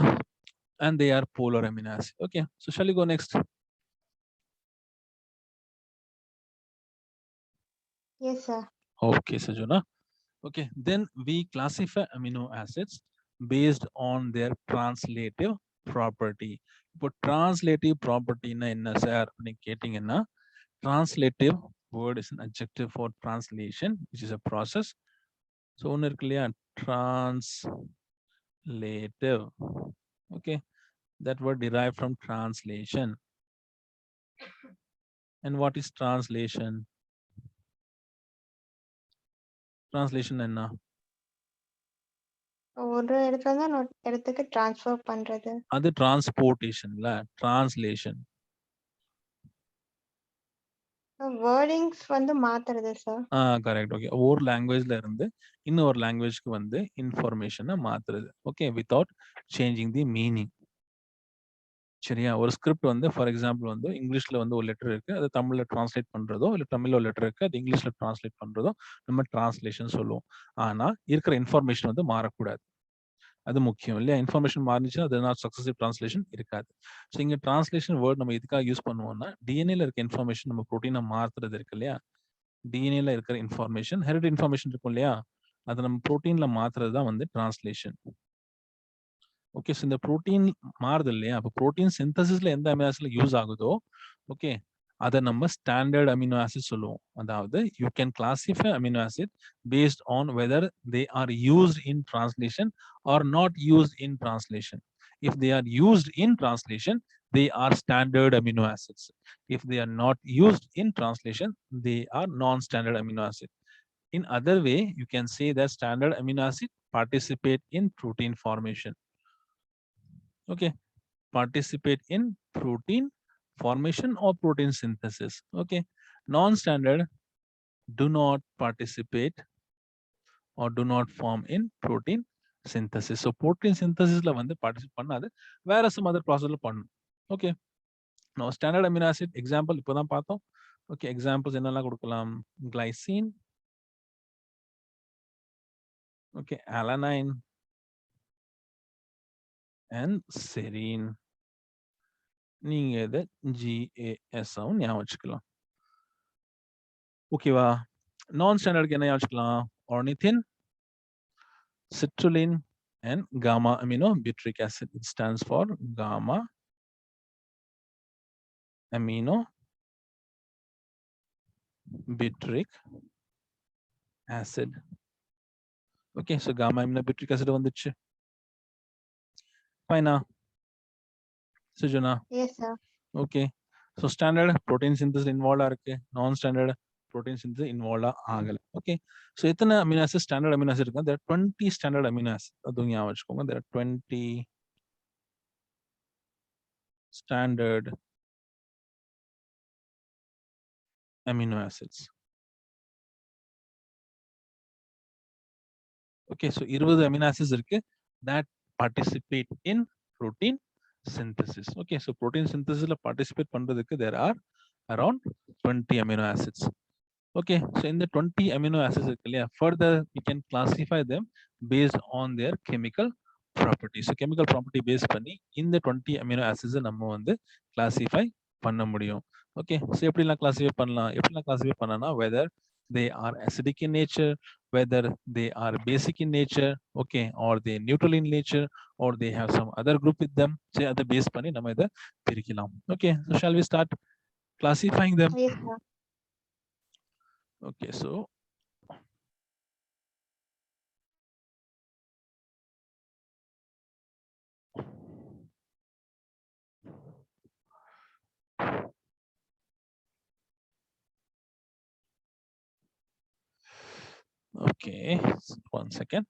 And they are polar amino acid. Okay. So shall we go next? Yes, sir. Okay, Sajuna. Okay. Then we classify amino acids based on their translative property. But translative property na enna sir ni kettinga, translative word is an adjective for translation, which is a process. So one irukku illaya, translative. Okay, that word derived from translation. And what is translation? Translation enna? ஒரு இடத்துல இருந்து இன்னொரு இடத்துக்கு transfer பண்றது. அது transportationல translation. Wordings வந்து மாத்துறது sir. Correct. Okay. ஒரு லாங்குவேஜ்ல இருந்து இன்னொரு லாங்குவேஜ்க்கு வந்து இன்ஃபர்மேஷனை மாத்துறது. Okay, without changing the meaning. சரியா? ஒரு ஸ்கிரிப்ட் வந்து ஃபார் எக்ஸாம்பிள் வந்து இங்கிலீஷ்ல வந்து ஒரு லெட்டர் இருக்கு, அது தமிழ்ல டிரான்ஸ்லேட் பண்றதோ, இல்ல தமிழ்ல ஒரு லெட்டர் இருக்கு, அது இங்கிலீஷ்ல டிரான்ஸ்லேட் பண்றதோ நம்ம டிரான்ஸ்லேஷன் சொல்லுவோம். ஆனா இருக்கிற இன்ஃபர்மேஷன் வந்து மாறக்கூடாது. அது முக்கியம் இல்லையா? இன்ஃபர்மேஷன் மாறிச்சுன்னா அது நாட் சக்சஸிவ் டிரான்ஸ்லேஷன் இருக்காது. ஸோ இங்க டிரான்ஸ்லேஷன் வேர்ட் நம்ம இதுக்காக யூஸ் பண்ணுவோம்னா, டிஎன்ஏல இருக்க இன்ஃபர்மேஷன் நம்ம ப்ரோட்டீனை மாத்துறது இருக்கு இல்லையா? டிஎன்ஏல இருக்கிற இன்ஃபர்மேஷன், ஹெரிட் இன்ஃபர்மேஷன் இருக்கும் இல்லையா? அதை நம்ம ப்ரோட்டீன்ல மாத்துறது தான் வந்து டிரான்ஸ்லேஷன். ஓகே, ஸோ இந்த ப்ரோட்டீன் மாறுது இல்லையா? அப்போ ப்ரோட்டீன் சிந்தசிஸ்ல எந்த அமினோ ஆசிட்ல யூஸ் ஆகுதோ, ஓகே, அதை நம்ம ஸ்டாண்டர்ட் அமினோ ஆசிட் சொல்லுவோம். அதாவது you can classify amino acid based on whether they are used in translation or not used in translation. If they are used in translation, they are standard amino acids. If they are not used in translation, they are non-standard amino acid. In other way, you can say that standard amino acid participate in protein formation. Okay, participate in protein formation or protein synthesis. Okay, non-standard do not participate or do not form in protein synthesis. So protein synthesis la வந்து participate பண்ணாது, வேற some other process ல பண்ணும். Okay, now standard amino acid example இப்போதான் பார்த்தோம். Okay, examples என்னெல்லாம் கொடுக்கலாம்? Glycine, okay, alanine and serine. நீங்க இதை GAS ஆவும் ஞாபகம் வச்சுக்கலாம். ஓகேவா? நான் ஸ்டாண்டர்டுக்கு என்ன ஞாபகம் வச்சுக்கலாம்? Ornithine, citrulline and gamma amino butyric acid. It stands for gamma amino butyric acid. Okay, so gamma amino butyric acid வந்துச்சு. Fine. Sujana. Yes, sir. Okay, so standard protein synthesis involved இருக்கு, non standard protein synthesis involved ஆகல. Okay, so எத்தனை amino acid standard amino acid இருக்கு? There are 20 standard amino acid. அது ஞாபகம் வச்சுக்கோங்க. There are 20 standard amino acids. Okay, so 20 amino acids இருக்கு that participate in protein synthesis. Okay, so protein synthesis la participate பண்றதுக்கு there are around 20 amino acids. Okay, so in the 20 amino acids இருக்கு இல்லையா, further we can classify them based on their chemical properties. So chemical property based பண்ணி இந்த 20 amino acids நம்ம வந்து classify பண்ண முடியும். Okay, so எப்படிலாம் classify பண்ணலாம்? எப்படிலாம் classify பண்ணனா, whether they are acidic in nature, whether they are basic in nature, okay, or they neutral in nature, or they have some other group with them. So அதை base பண்ணி நம்ம இதை பிரிக்கலாம். Okay, so shall we start classifying them? Yes, sir. Okay, so okay, one second.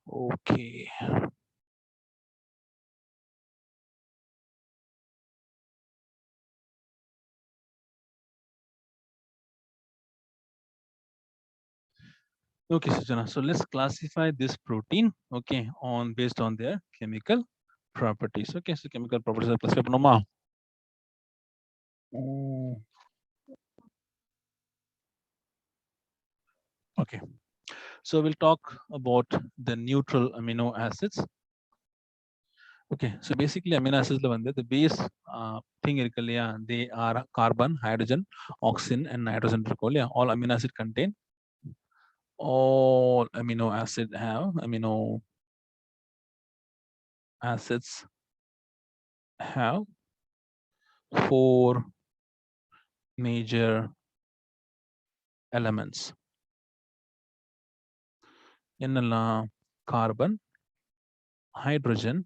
Okay. Okay, Sujana. So let's classify this protein, okay, on based on their chemical properties. Okay, so chemical properties are classified பண்ணோமா? Okay, so we'll talk about the neutral amino acids. Okay, so basically amino acids la வந்து the base thing இருக்கு இல்லையா, they are carbon, hydrogen, oxygen and nitrogen இருக்கும் இல்லையா. All amino acid contain, all amino acid have amino acids have 4 major elements. என்னெல்லாம்? Carbon, hydrogen,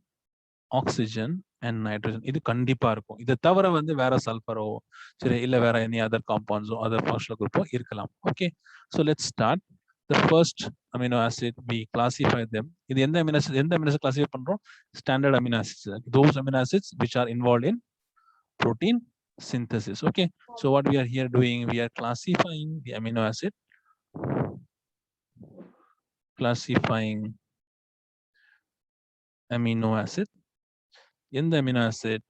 oxygen and nitrogen. இது கண்டிப்பா இருக்கும். இதை தவிர வந்து வேற சல்ஃபரோ சரி இல்ல வேற எனி அதர் காம்பவுண்ட்ஸோ அதர் ஃபங்க்ஷனல் குரூப்போ இருக்கலாம். Okay, so let's start. The first amino acid we classify them. இது எந்த அமினோ ஆசிட் கிளாசிஃபை பண்றோம்? Standard amino acids. Those amino acids which are involved in protein synthesis. Okay, so what we are here doing, we are classifying the amino acid, classifying amino acid. In the amino acid,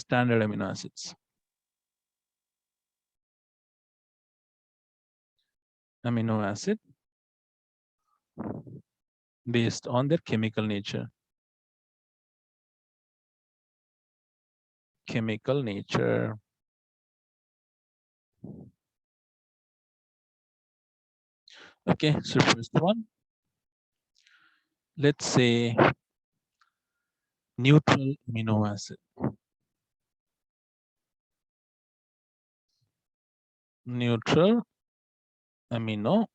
standard amino acids. Amino acid based on their chemical nature. Chemical nature. Okay, so first one, let's say neutral amino acid. Neutral amino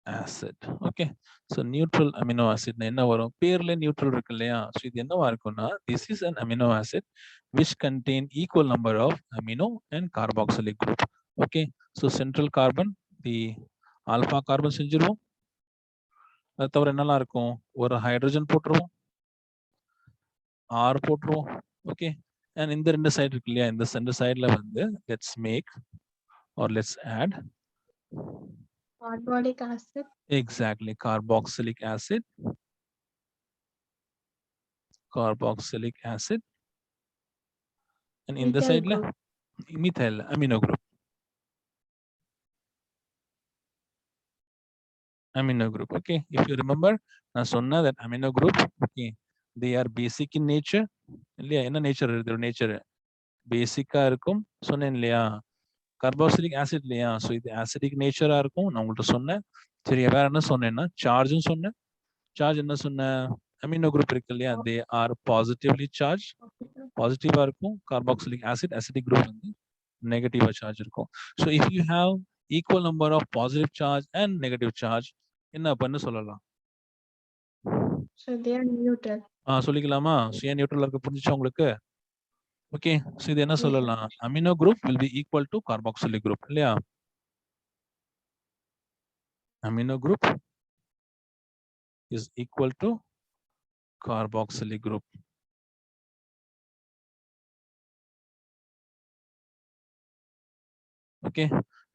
acid. Okay, so neutral amino acid enna varum perle neutral irukku illaya, so idu enna varukona, this is an amino acid which contain equal number of amino and carboxylic group. Okay, so central carbon, the alpha carbon செஞ்சிருவோம். அது தவிர என்னலாம் இருக்கும், ஒரு hydrogen போட்டுருவோம், R போட்டுருவோம். Okay, and இந்த ரெண்டு side இருக்கு இல்லையா, இந்த ரெண்டு சைடுல வந்து let's make or let's add Carbonic acid. exactly carboxylic acid. Carboxylic acid. And in the Methyl side la group. methyl amino group. Amino group. Okay, if you remember, na sonna that amino group, okay, they are basic in nature. இல்லையா, என்ன nature இருக்கு, nature பேசிக்கா இருக்கும் சொன்னேன் இல்லையா, carboxylic acid இல்லையா, so இது acidic நேச்சரா இருக்கும் நான் உங்கள்கிட்ட சொன்னேன். சரி, வேற என்ன சொன்னேன்னா சார்ஜும் சொன்னேன். சார்ஜ் என்ன சொன்னேன், அமினோ குரூப் இருக்கு இல்லையா, தே ஆர் பாசிட்டிவ்லி சார்ஜ், பாசிட்டிவா இருக்கும். கார்பாக்சிலிக் ஆசிட் அசிடிக் குரூப் வந்து நெகட்டிவா சார்ஜ் இருக்கும். So if you have equal number of positive charge and negative charge என்ன பண்ணு சொல்லலாம். So they are neutral. சொல்லிக்கலாமா, சுய நியூட்ரல் இருக்க புரிஞ்சுச்சா உங்களுக்கு? ஓகே, ஸோ இது என்ன Yes, sir. சொல்லலாம், amino group will be equal to carboxylic group இல்லையா. Amino group is equal to carboxylic group. Okay,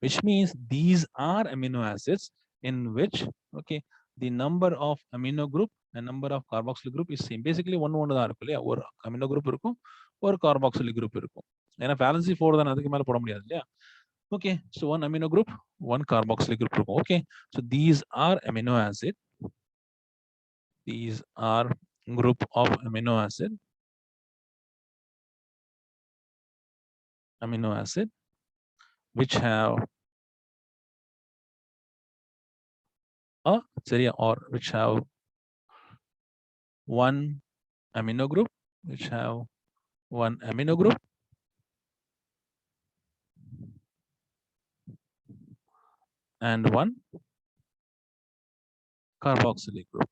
which means these are amino acids in which, okay, the number of amino group and number of carboxylic group is same. Basically one தான் இருக்கும் இல்லையா, ஒரு amino group இருக்கும், ஒரு carboxylic group இருக்கும். ஏன்னா valency 4 தான், அதுக்கு மேல போட முடியாது இல்லையா. Okay, so one amino group, one carboxylic group இருக்கும். Okay, so these are amino acid. These are group of amino acid. Amino acid which have a or which have one amino group, which have one amino group and one carboxylic group.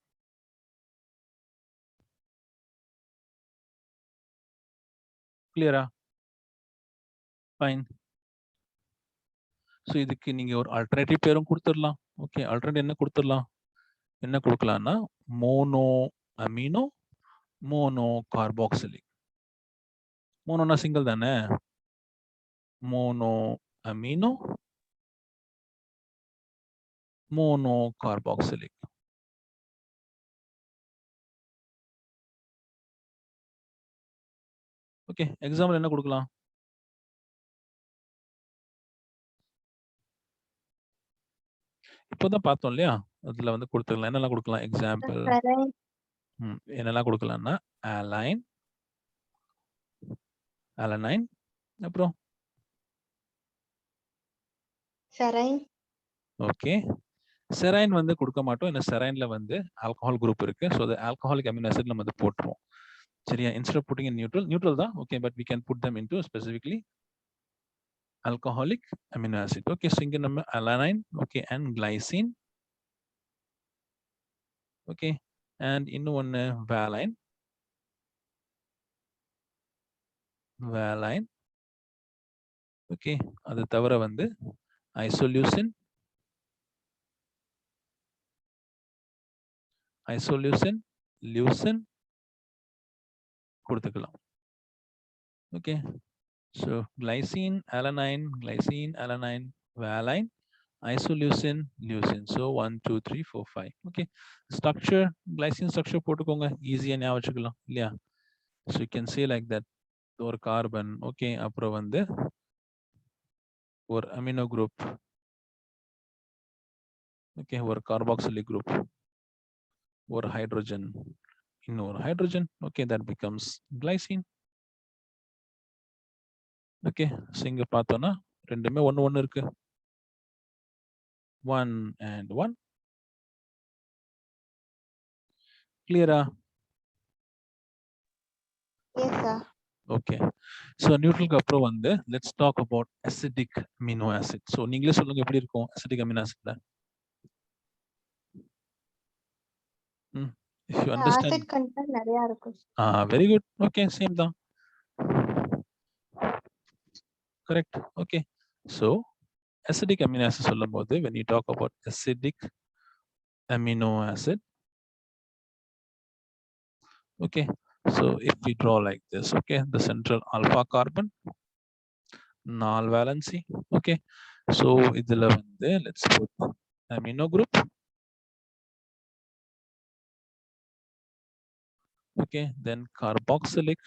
Clear? Fine. So இதுக்கு நீங்க ஒரு alternative பேரும் கொடுத்துடலாம். Okay, alternative என்ன கொடுத்துடலாம், என்ன கொடுக்கலாம்னா mono amino mono carboxylic. மோனோனா சிங்கிள் தானே, mono amino mono carboxylic. Okay, example என்ன கொடுக்கலாம், இப்போதான் பார்த்தோம் இல்லையா, அதுல வந்து கொடுத்துக்கலாம். என்னெல்லாம் கொடுக்கலாம் எக்ஸாம்பிள், Serine. என்னெல்லாம் கொடுக்கலாம்னா அலைன், அலனைன், அப்புறம் Serine. ஓகே, செரைன் வந்து கொடுக்க மாட்டோம், ஏன்னா செரைன்ல வந்து ஆல்கஹால் குரூப் இருக்கு. ஸோ அது ஆல்கஹாலிக் அமினோ ஆசிட் நம்ம வந்து போட்டுருவோம். சரியா, instead of putting in neutral தான். Okay, but we can put them into specifically alcoholic amino acid. Okay, so இங்க நம்ம alanine, okay, and glycine. Okay, and இன்னொன்னு valine. Valine. Okay, அது தவிர வந்து isoleucine. Isoleucine, leucine கொடுத்துக்கலாம். Okay, so glycine, alanine, valine, isoleucine, leucine. So 1 2 3 4 5. Okay, structure glycine structure போட்டுக்கோங்க, ஈஸியா ஞாபகம் வச்சுக்கலாம் இல்லையா? So you can say like that, ஒரு கார்பன், ஓகே, அப்புறம் வந்து ஒரு அமினோ குரூப், ஓகே, ஒரு கார்பாக்சிலிக் குரூப், ஒரு ஹைட்ரோஜன், இன்னொரு hydrogen, okay, that becomes glycine. Okay, so இங்க பார்த்தோம்னா ரெண்டுமே ஒன்னு ஒன்னு இருக்கு, 1 and 1. கிளியரா? Yes, sir. ஓகே, ஸோ நியூட்ரலுக்கு அப்புறம் வந்து let's talk about acidic amino acid. So நீங்களே சொல்லுங்க எப்படி இருக்கும் அசிடிக் அமினோ ஆசிட்ல? If you understand. Acid content நிறைய இருக்கும். Very good. Okay, same தான். Correct. Okay. So acidic amino acid சொல்லும்போது when you talk about acidic amino acid, okay, so if we draw like this, okay, the central alpha carbon, null valency, okay, so இதுல வந்து let's put amino group, okay, then carboxylic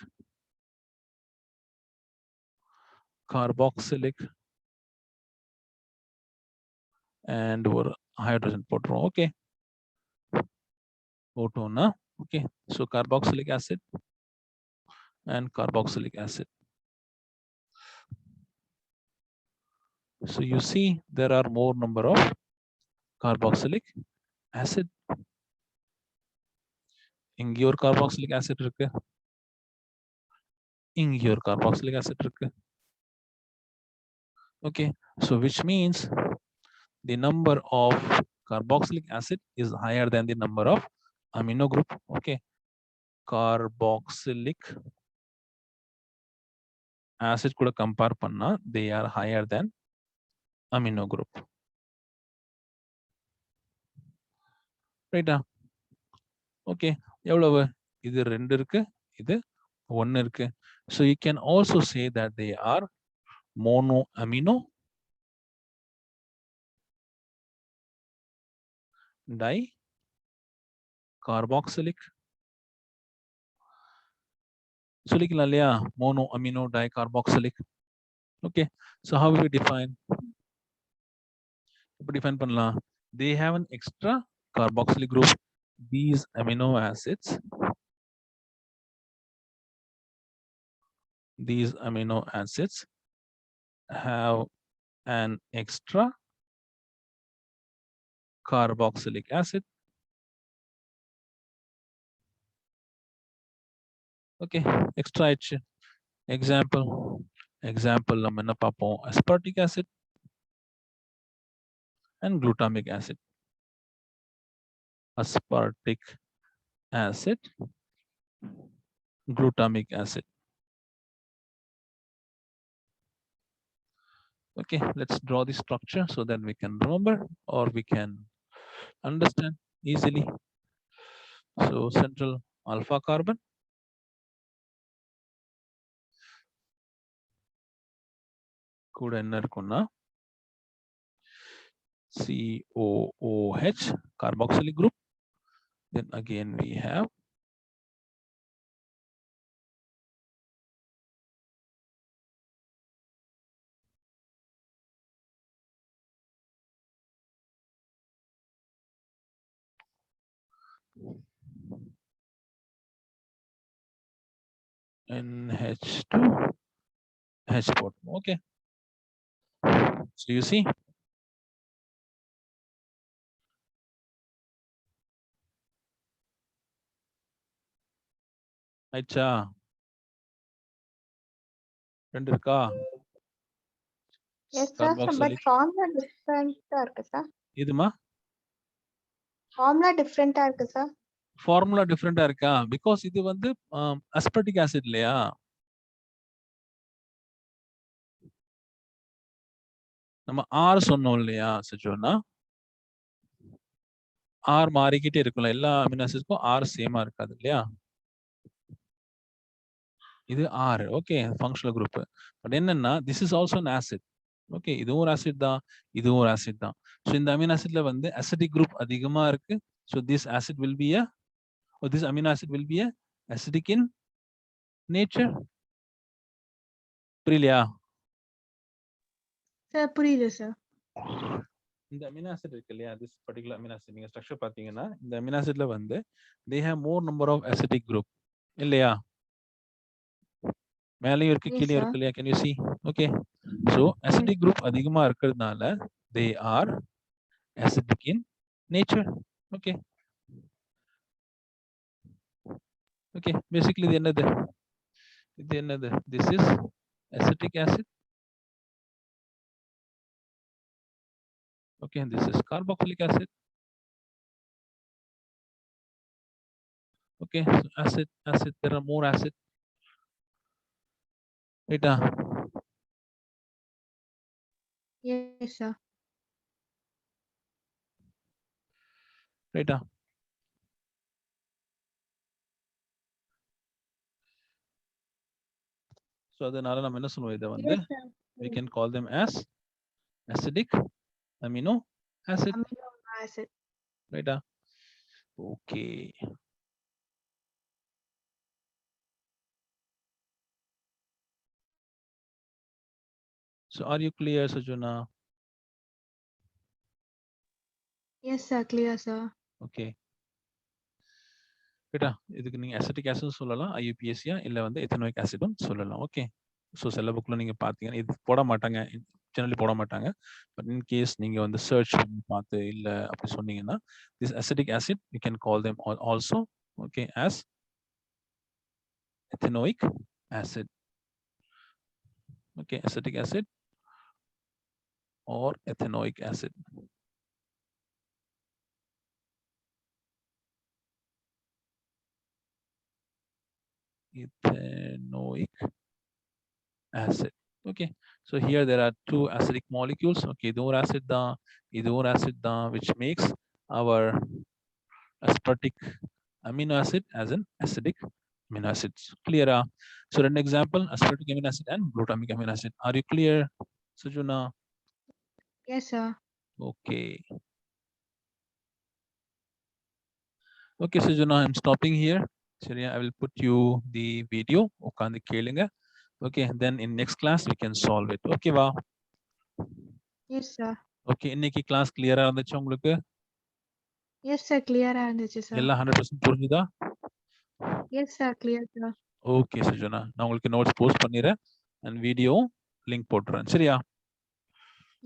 and ஒரு hydrogen போட்டுரும். Okay, போட்டோம்னா okay, so carboxylic acid and carboxylic acid. So you see there are more number of carboxylic acid. இங்க ஒரு carboxylic acid இருக்கு, இங்க ஒரு carboxylic acid இருக்கு. Okay, so which means the number of carboxylic acid is higher than the number of amino group. Okay, carboxylic acid கூட compare பண்ணா they are higher than amino group. ரைட்டா? Okay, எவ்வளவு? இது 2 இருக்கு, இது 1 இருக்கு. So you can also say that they are monoamino dicarboxylic. சொல்லிக்கலாம் இல்லையா? monoamino dicarboxylic. Okay, so how will we define? எப்படி define பண்ணலாம்? They have an extra carboxylic group. These amino acids have an extra carboxylic acid. Okay, extra H. Example நம்ம என்ன பார்ப்போம்? aspartic acid and glutamic acid. Aspartic acid, glutamic acid. Okay, let's draw the structure so that we can remember or we can understand easily. So central alpha carbon, கூட என்ன இருக்கும்னா COOH carboxylic group. Then again we have NH2H port. Okay, so you see ஆயிடுச்சா? 2 இருக்கா? Yes, sir. But Carboxylic. formula different இருக்கு sir. இதுமா? Formula different இருக்கு sir. Formula டிஃபரெண்டா இருக்கா? Because இது வந்து aspartic acid இல்லையா? நம்ம R சொன்னோம் இல்லையா சஜோனா? R மாறிக்கிட்டே இருக்கும்ல, எல்லா அமினோ ஆசிட்ஸ்க்கும் R சேமா இருக்காது இல்லையா? இது R, okay, functional group. But என்னன்னா this is also an acid. Okay, இதுவும் ஒரு ஆசிட் தான், இதுவும் ஒரு ஆசிட் தான். ஸோ இந்த அமினோ ஆசிட்ல வந்து அசிடிக் குரூப் அதிகமா இருக்கு. So this acid will be a or this amino acid will be a acidic in nature. புரியலையா? சார் புரியுது சார். இந்த அமினோ ஆசிட் இருக்கு இல்லையா, this particular amino acid நீங்க ஸ்ட்ரக்சர் பாத்தீங்கன்னா இந்த அமினோ ஆசிட்ல வந்து they have more number of acidic group இல்லையா? மேலேயும் இருக்கு Yes, கீழேயும் sir. இருக்கு இல்லையா? Can you see? Okay. So acidic group அதிகமா இருக்கிறதுனால they are acidic in nature. Okay. Okay. Basically இது என்னது? இது என்னது? This is acetic acid. Okay, and this is carboxylic acid. Okay, so acid, there are more acid. Right? Yes, sir. Right? So அதனால நம்ம என்ன சொல்லுவோம் இதை வந்து Yes, sir. we can call them as acidic amino acid. Amino acid. Right? Okay. So are you clear, Sajuna? Yes, sir. Clear, sir. Okay. ரைட்டா, இதுக்கு நீங்க acetic acid சொல்லலாம், ஐயூபிஎஸ்சியா இல்ல வந்து எத்தனோயிக் ஆசிடும் சொல்லலாம். ஓகே. ஸோ சில புக்ல நீங்க பாத்தீங்கன்னா இது போட மாட்டாங்க, ஜெனரலி போட மாட்டாங்க. பட் இன் கேஸ் நீங்க வந்து சர்ச் பார்த்து இல்ல அப்படி சொன்னீங்கன்னா this acetic acid you can call them also okay as ethanoic acid. Okay, acetic acid or ethanoic acid. Ethanoic acid. Okay, so here there are two acidic molecules. Okay, இது ஒரு acid தான், இது ஒரு acid தான், which makes our aspartic amino acid as an acidic amino acids. Clear? So an example, aspartic amino acid and glutamic amino acid. Are you clear, Sujuna? Yes, sir. Okay. Okay, Sujuna, I'm stopping here. சரியா, I will put you the video. உட்கார்ந்து கேளுங்க. Okay, then in next class we can solve it. Okay வா? Yes, sir. Okay, இன்னைக்கு class clear-ஆ இருந்துச்சு உங்களுக்கு? Yes, sir. Clear இருந்துச்சு, sir. எல்லாம் 100% புரிஞ்சுதா? Yes, sir. Clear, sir. Okay, Sujuna, நான் உங்களுக்கு notes post பண்ணிடுறேன் and video link போட்டுறேன். சரியா?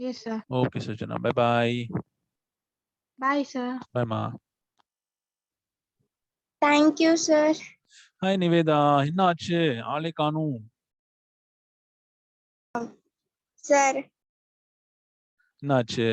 Yes, sir. Okay, Sujuna, bye bye. Bye, sir. Bye ma. Thank you, sir. Hi Niveda, என்ன ஆச்சு? ஆளே காணோம். Sir. என்ன ஆச்சு?